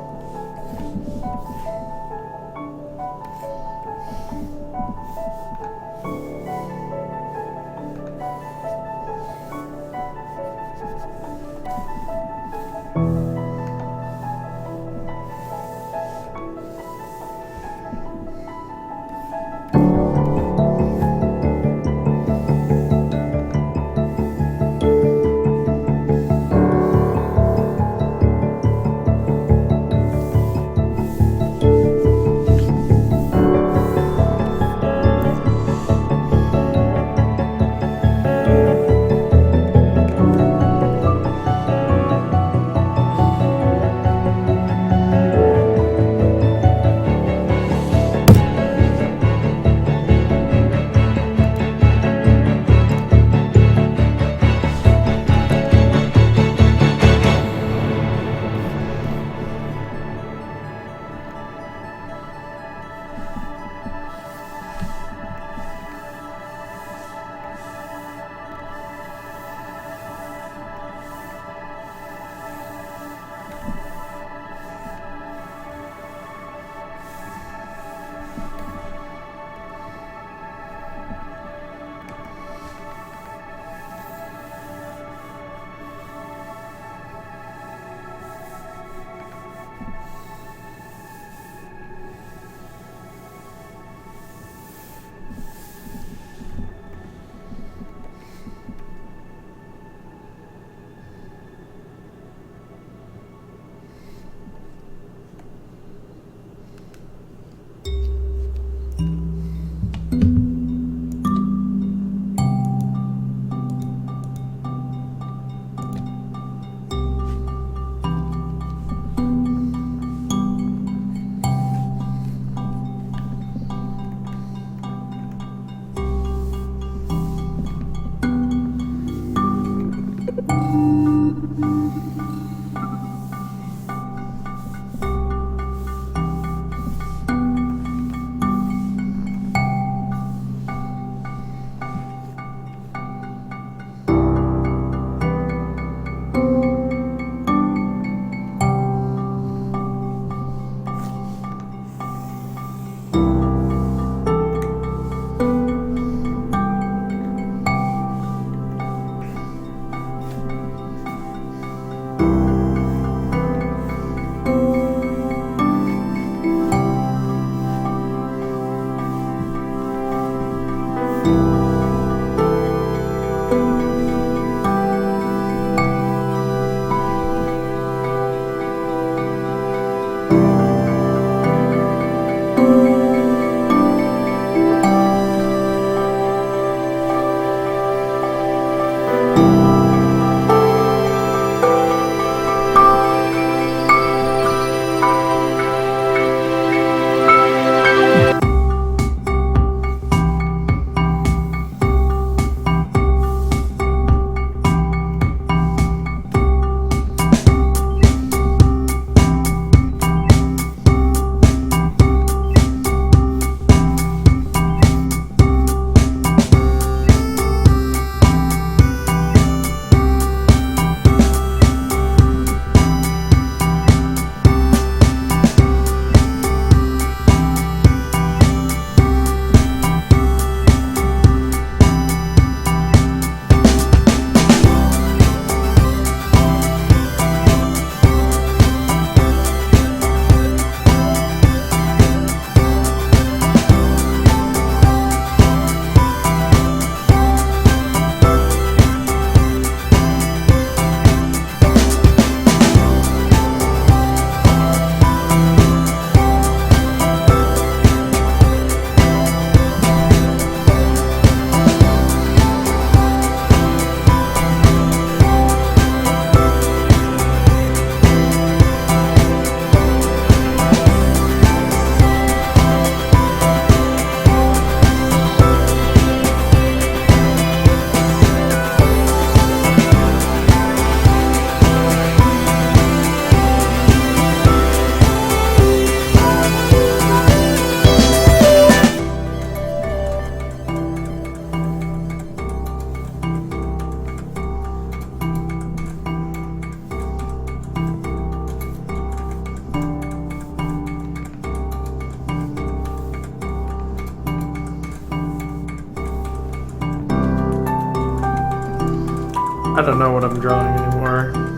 I don't know what I'm drawing anymore.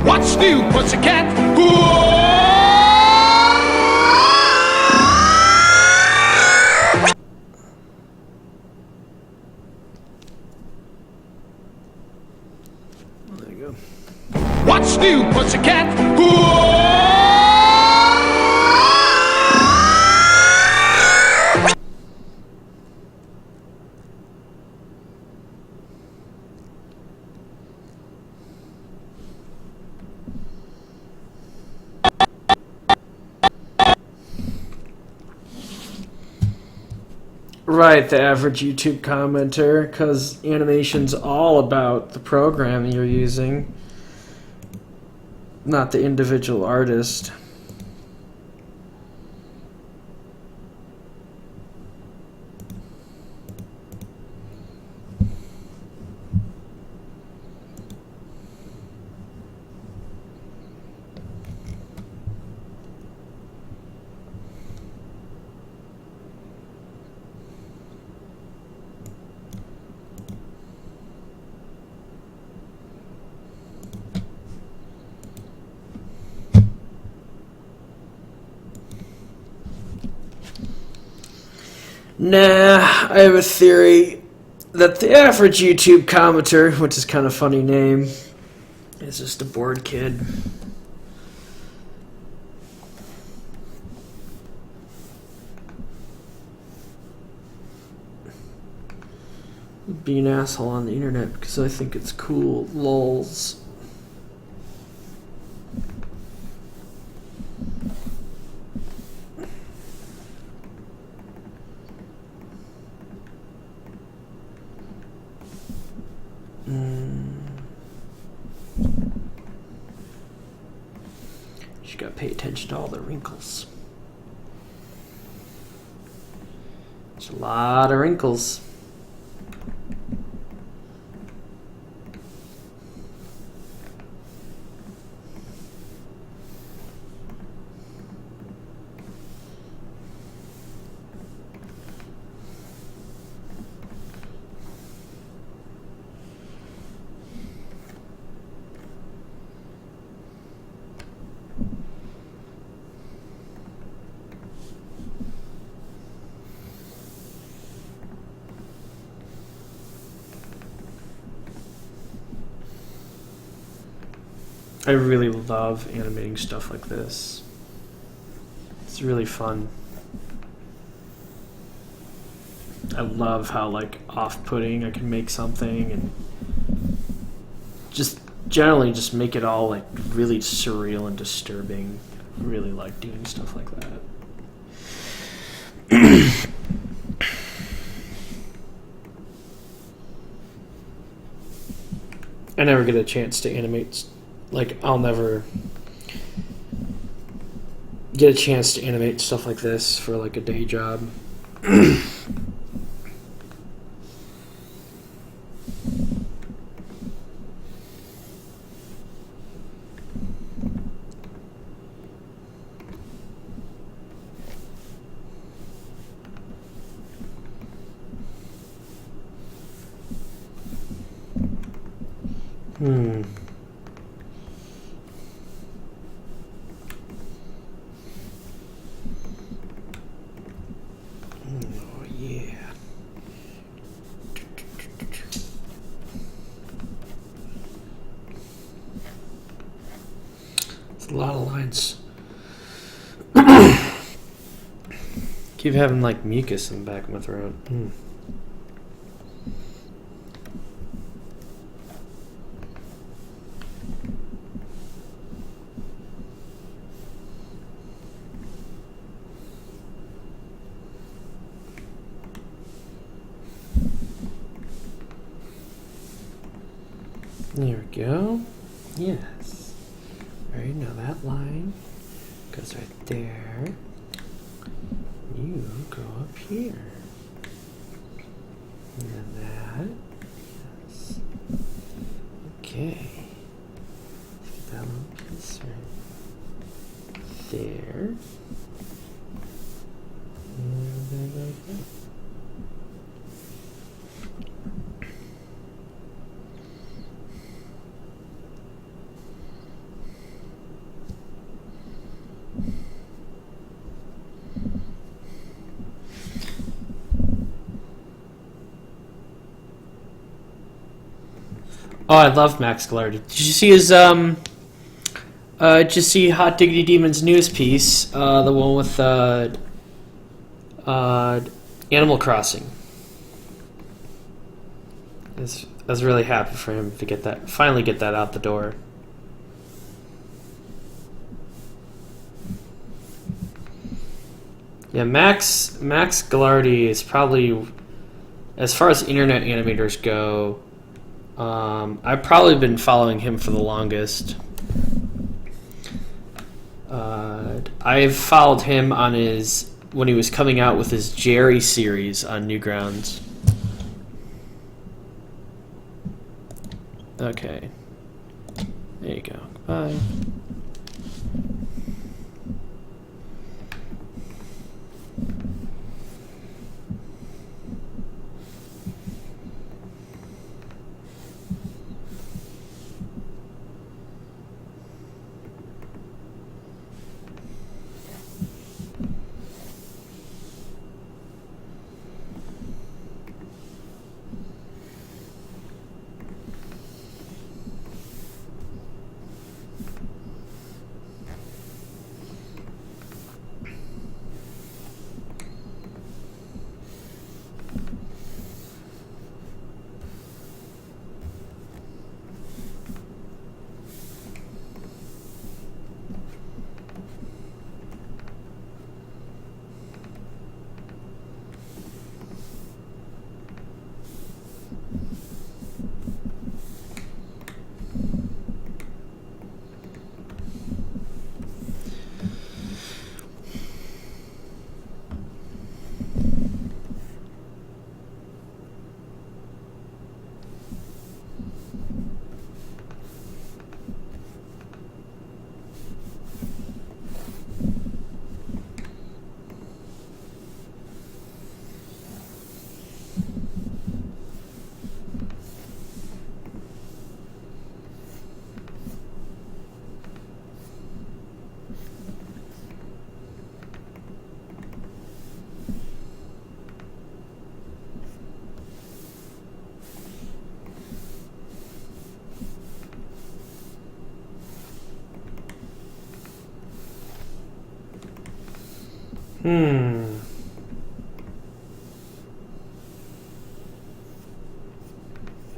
What's new, pussycat? There you go. What's new, pussycat? Right, the average YouTube commenter, because animation's all about the program you're using, not the individual artist. Nah, I have a theory that the average YouTube commenter, which is kind of a funny name, is just a bored kid. Be an asshole on the internet because I think it's cool. LULZ. You gotta pay attention to all the wrinkles. There's a lot of wrinkles. I really love animating stuff like this. It's really fun. I love how like off-putting I can make something and just generally just make it all like really surreal and disturbing. I really like doing stuff like that. I never get a chance to animate. Like, I'll never get a chance to animate stuff like this for, like, a day job. Hmm. Oh, yeah. It's a lot of lines. Keep having like mucus in the back of my throat. There we go. Yes. Alright, now that line goes right there. You go up here. And then that. Yes. Okay. Let's get that little piece right there. And there we go. Oh, I love Max Glardy. Did you see his did you see Hot Diggity Demon's newest piece? The one with Animal Crossing. I was really happy for him to finally get that out the door. Yeah, Max Glardy is probably, as far as internet animators go, I've probably been following him for the longest. I've followed him on when he was coming out with his Jerry series on Newgrounds. Okay. There you go. Bye.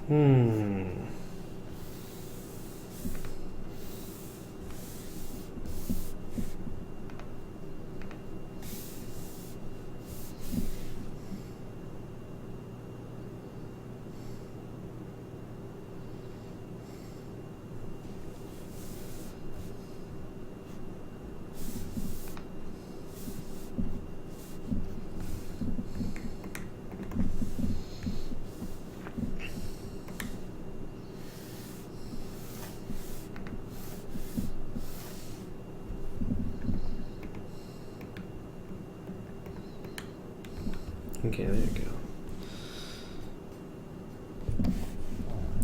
Hmm. Okay, there you go.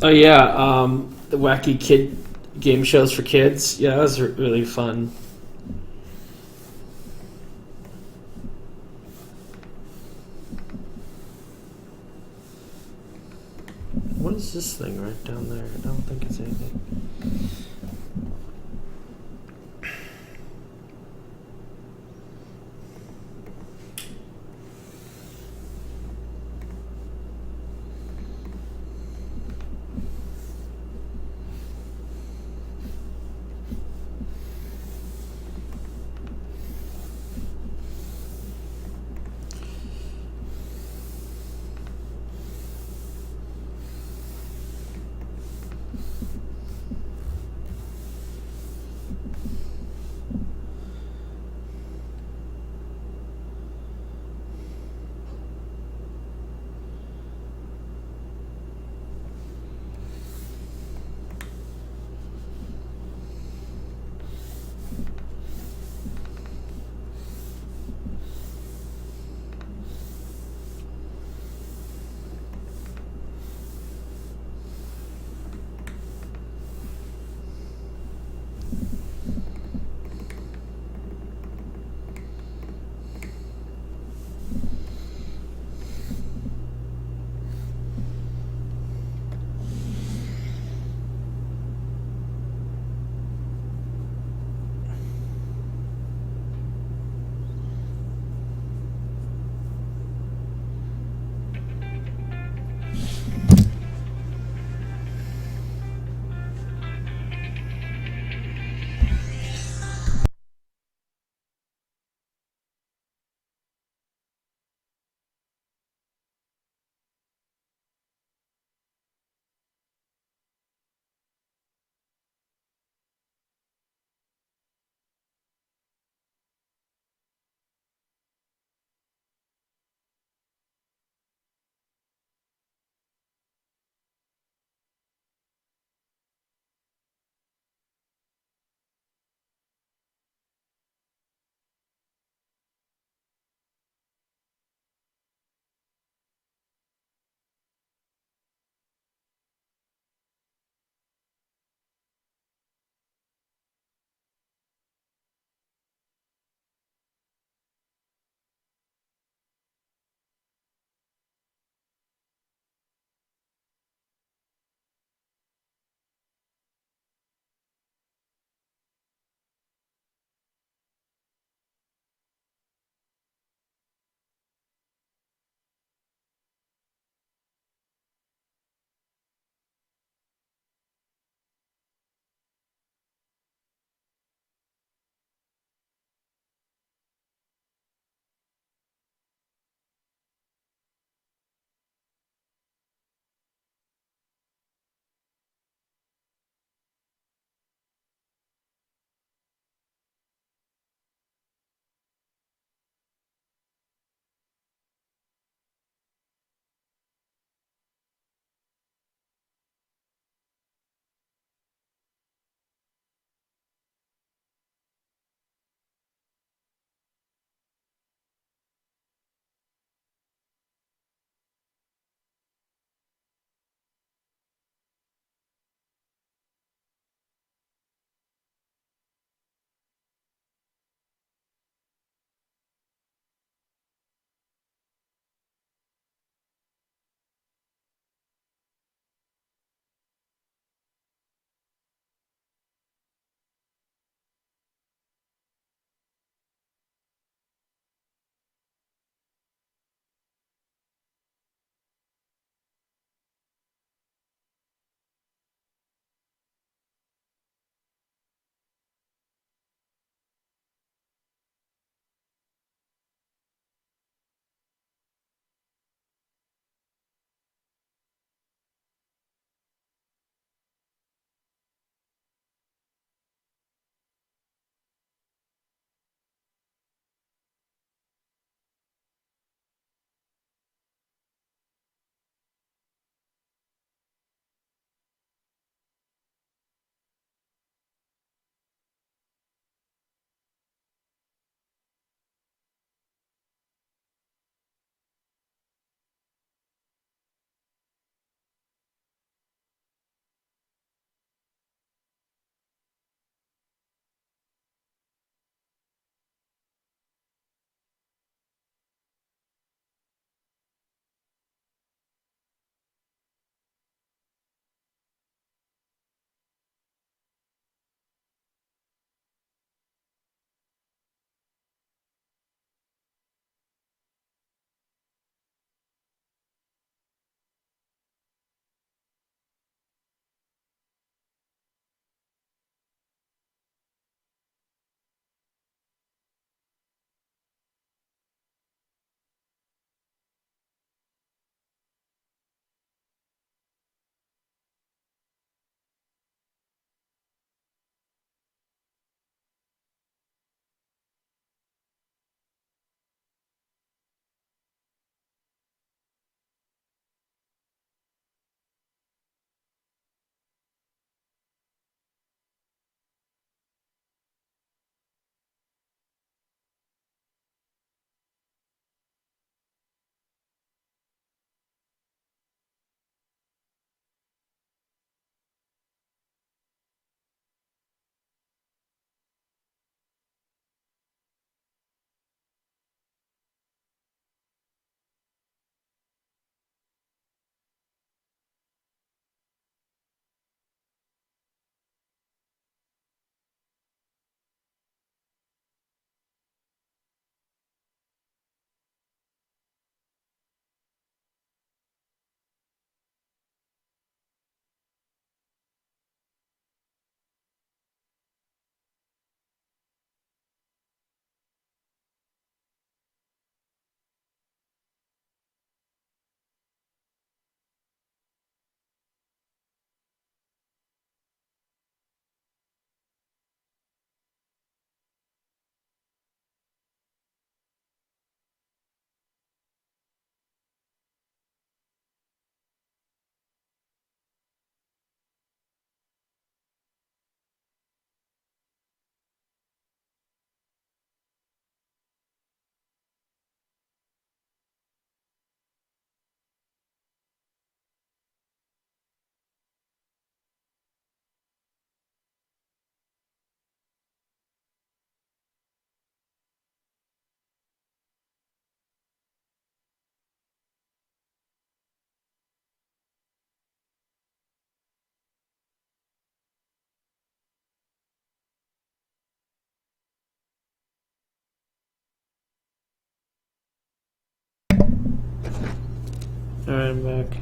Oh yeah, the wacky kid game shows for kids. Yeah, that was really fun. What is this thing right down there? I don't think it's anything. Alright, I'm back.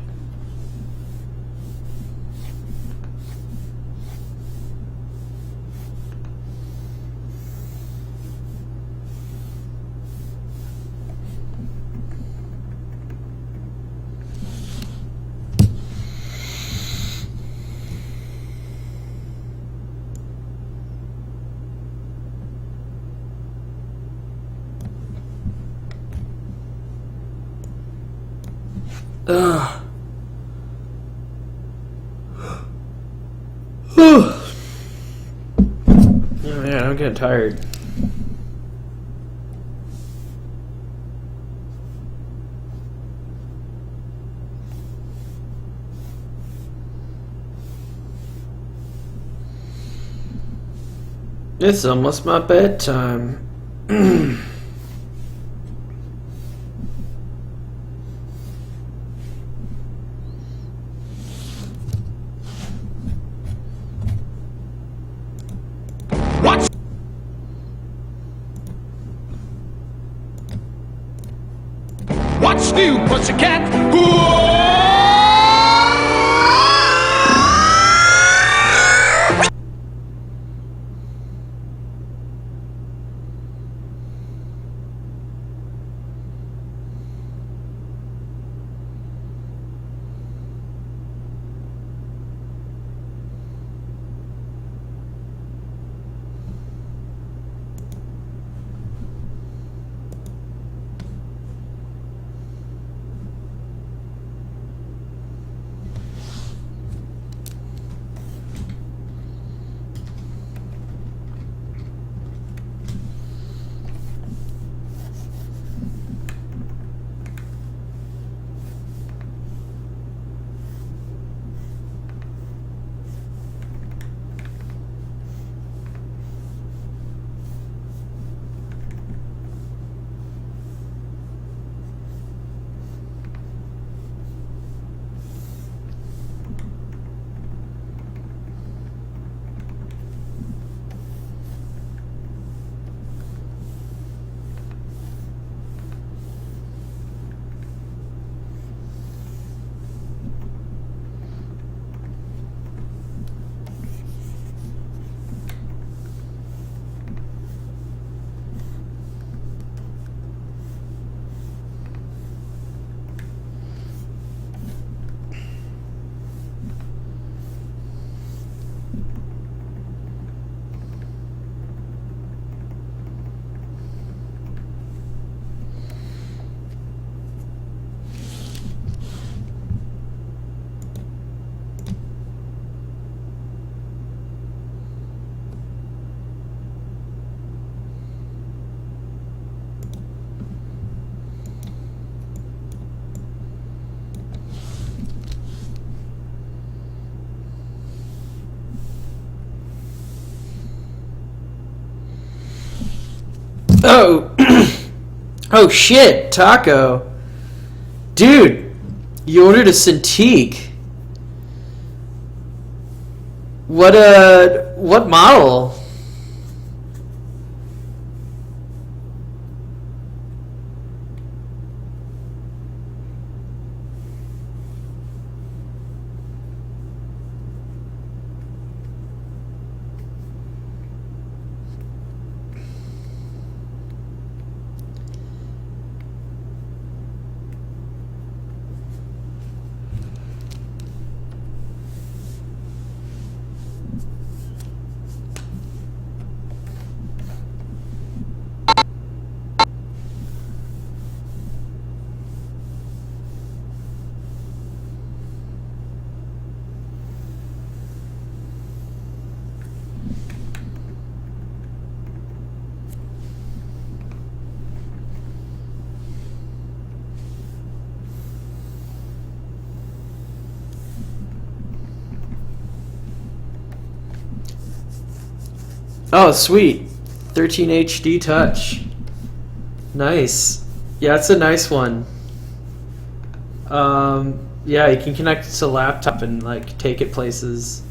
Ugh. Oh man, I'm getting tired. It's almost my bedtime. What's new, pussycat? Oh, oh shit, Taco. Dude, you ordered a Cintiq. What model? Oh, sweet. 13 HD touch. Nice. Yeah, it's a nice one. Yeah, you can connect it to a laptop and like take it places.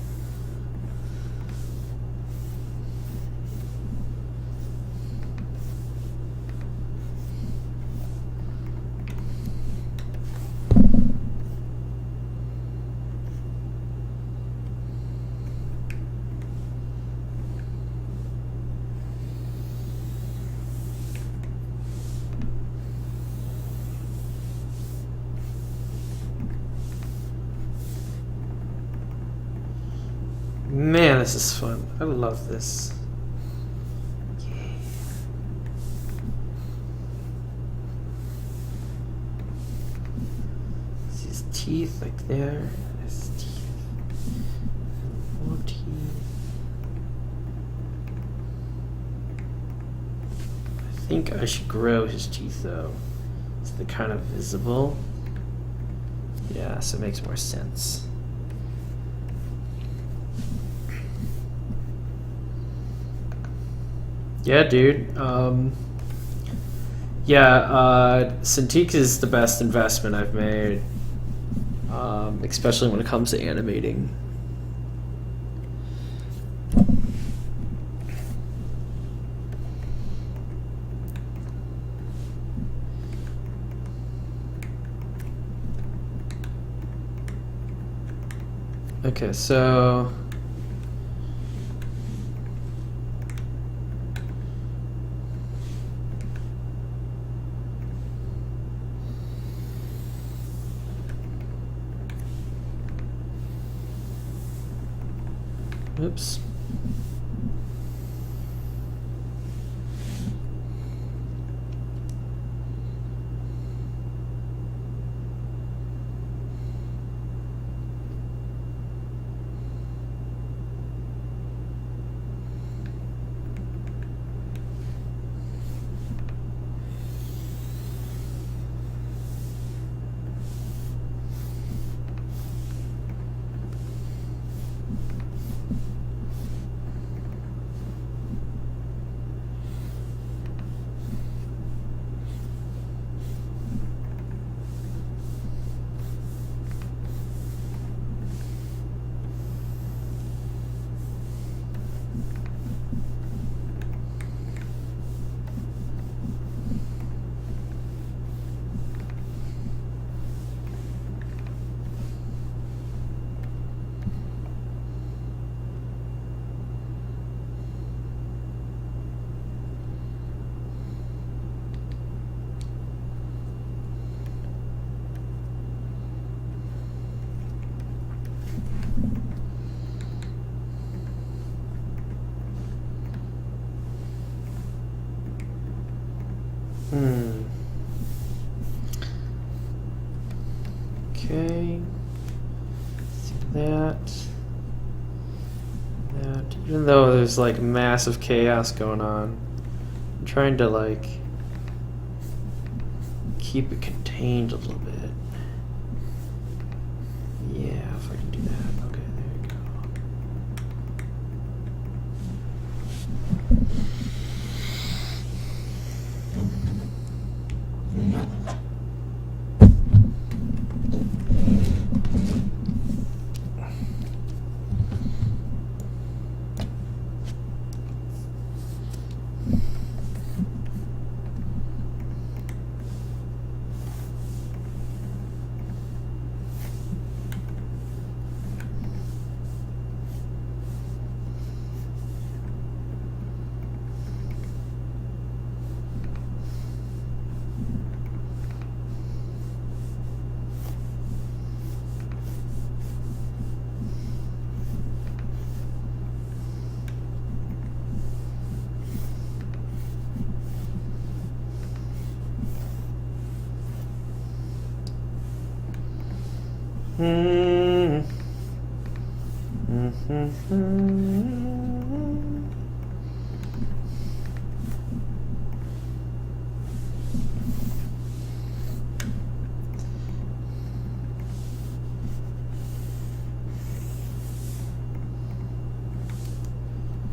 Man, this is fun. I love this. See his teeth like there. His teeth. More teeth. I think I should grow his teeth though. So they're kind of visible. Yeah, so it makes more sense. Yeah, dude. Cintiq is the best investment I've made, especially when it comes to animating. Okay, so oops. Okay. See that. That. Even though there's like massive chaos going on, I'm trying to like keep it contained a little bit. Yeah, if I can do that. Okay, there you go.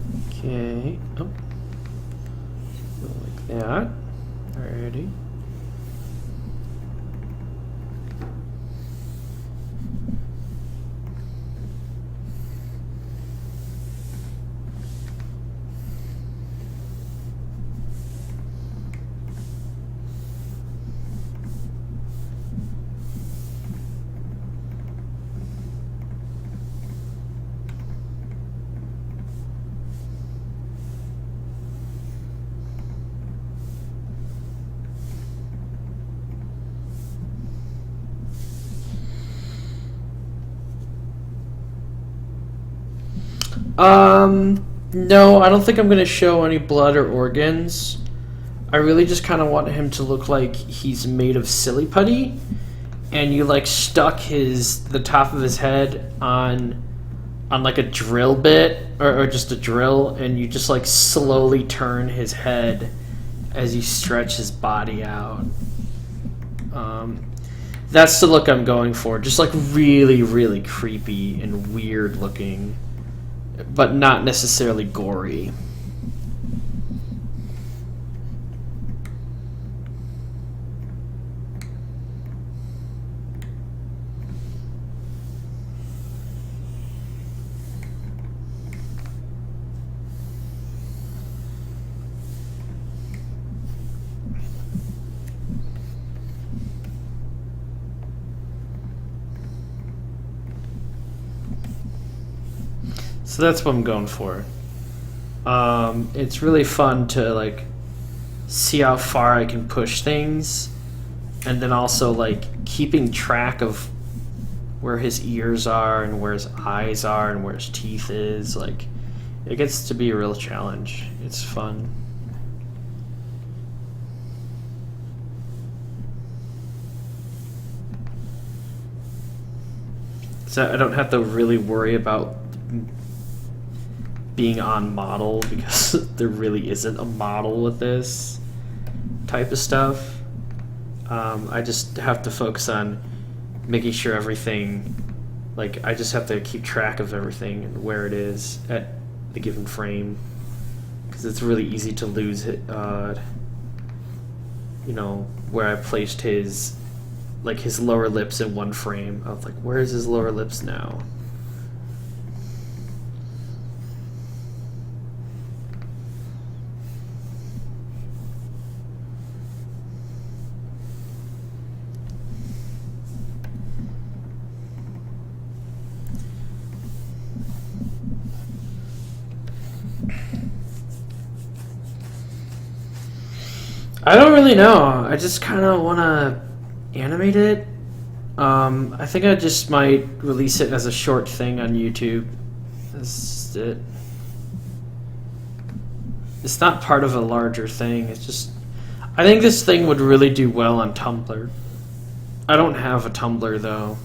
Okay. Oh. Go like that. Alrighty. No, I don't think I'm gonna show any blood or organs. I really just kind of want him to look like he's made of silly putty, and you like stuck the top of his head on like a drill bit or just a drill, and you just like slowly turn his head as you stretch his body out. That's the look I'm going for. Just like really, really creepy and weird looking, but not necessarily gory. So that's what I'm going for. It's really fun to like see how far I can push things, and then also like keeping track of where his ears are and where his eyes are and where his teeth is. Like, it gets to be a real challenge. It's fun. So I don't have to really worry about being on model, because there really isn't a model with this type of stuff. I just have to focus on making sure everything, like I just have to keep track of everything and where it is at the given frame, because it's really easy to lose it, you know, where I placed his lower lips in one frame. I was like, where's his lower lips now? I don't really know. I just kind of want to animate it. I think I just might release it as a short thing on YouTube. That's it. It's not part of a larger thing. It's just, I think this thing would really do well on Tumblr. I don't have a Tumblr though.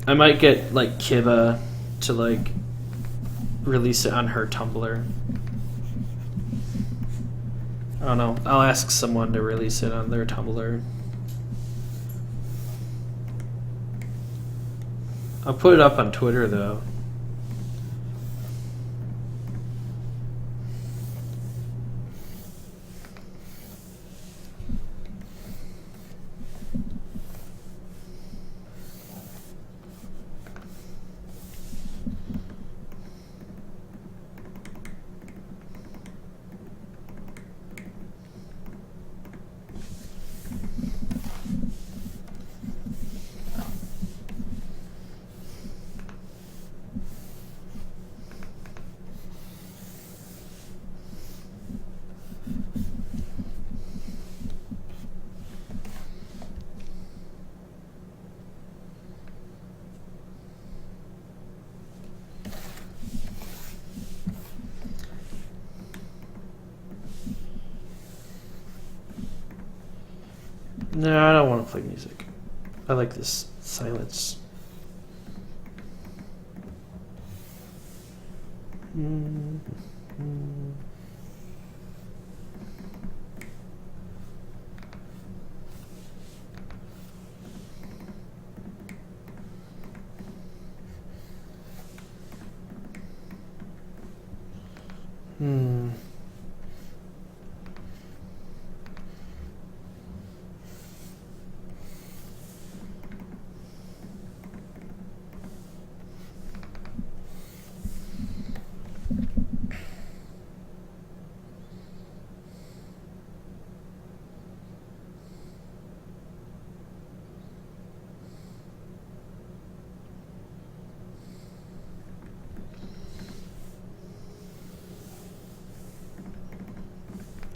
I might get like Kiba to like release it on her Tumblr. I don't know. I'll ask someone to release it on their Tumblr. I'll put it up on Twitter though. No, I don't want to play music. I like this silence.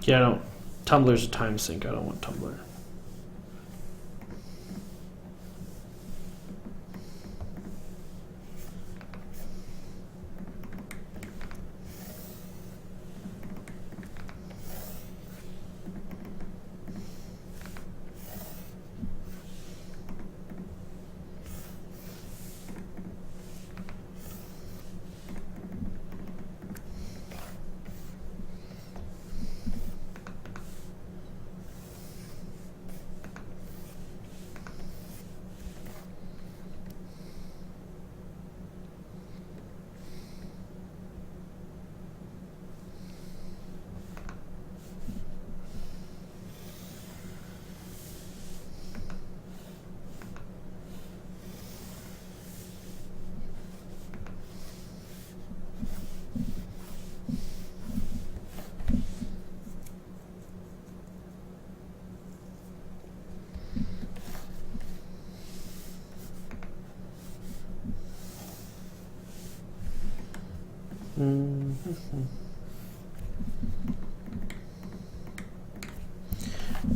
Yeah, I don't. Tumblr's a time sink. I don't want Tumblr.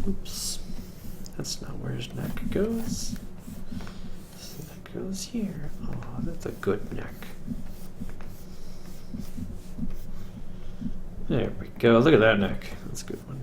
Oops. That's not where his neck goes. So that goes here. Oh, that's a good neck. There we go. Look at that neck. That's a good one.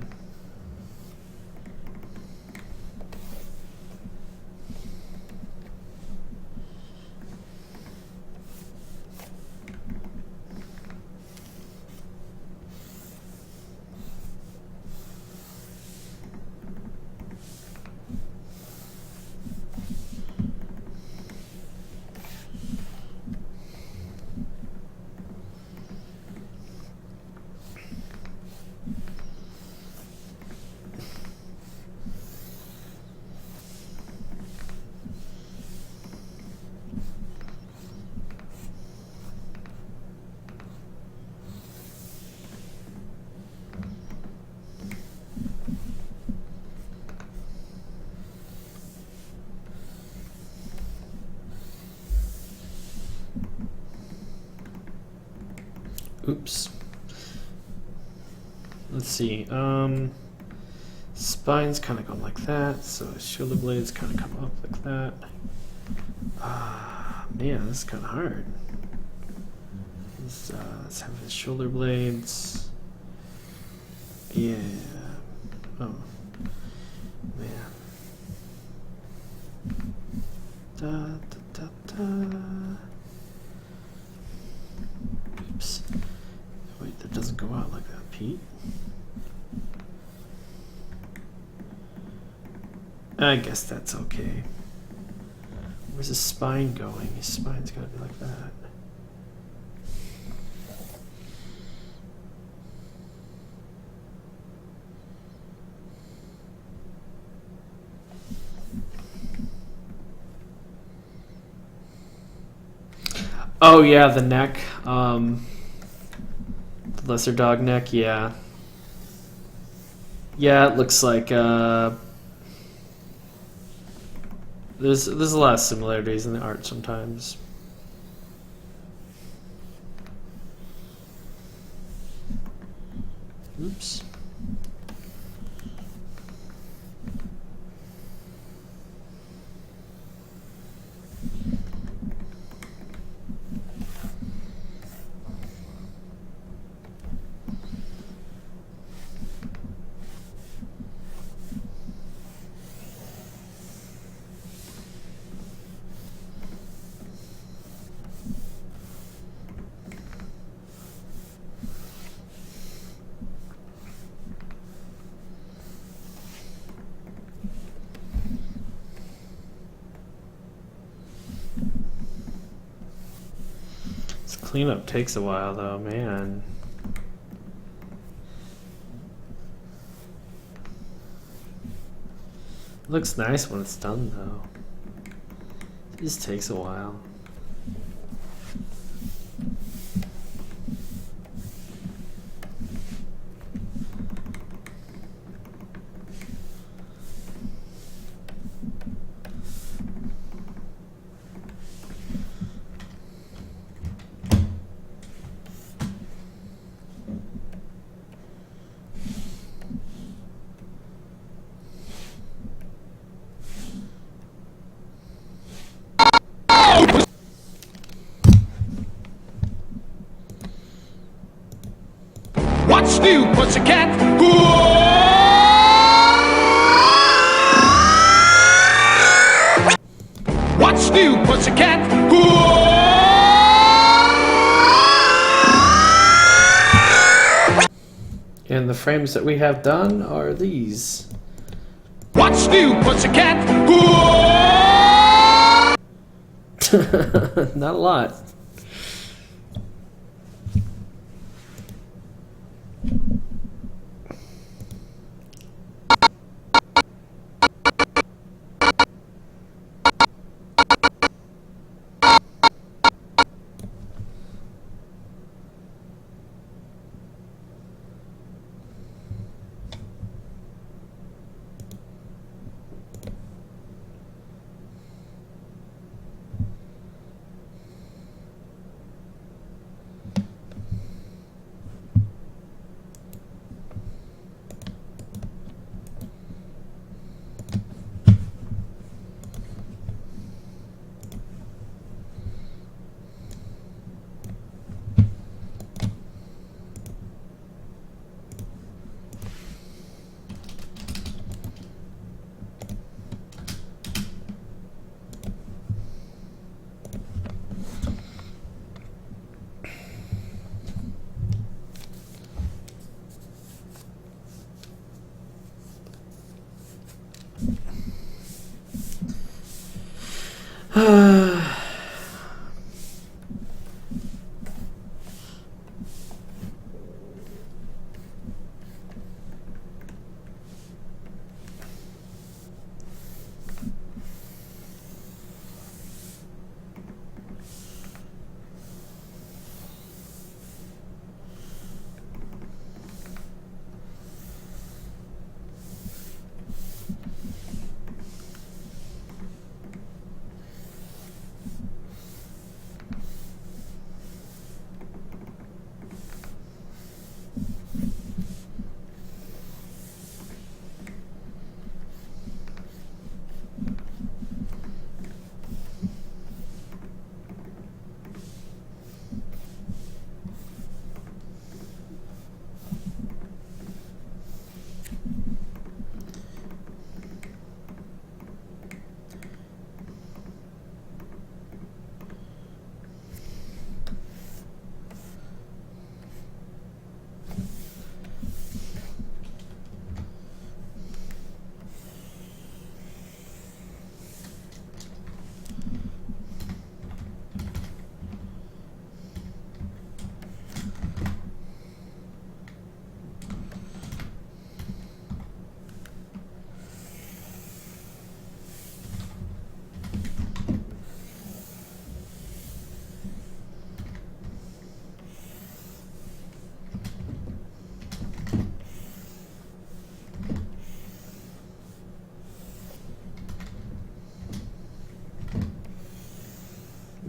Oops. Let's see. Spines kind of go like that, so his shoulder blades kind of come up like that. Man, this is kind of hard. Let's have his shoulder blades. Yeah. Oh. Man. Da da da da. Oops. Wait, that doesn't go out like that, Pete. I guess that's okay. Where's his spine going? His spine's gotta be like that. Oh yeah, the neck. The lesser dog neck, yeah. Yeah, it looks like there's a lot of similarities in the art sometimes. Oops. Cleanup takes a while though, man. It looks nice when it's done though. It just takes a while. What's new, pussycat? What's new, pussycat? And the frames that we have done are these. What's new, pussycat? Not a lot.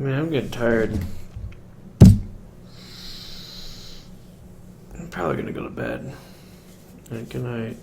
Man, I'm getting tired. I'm probably gonna go to bed. Good night.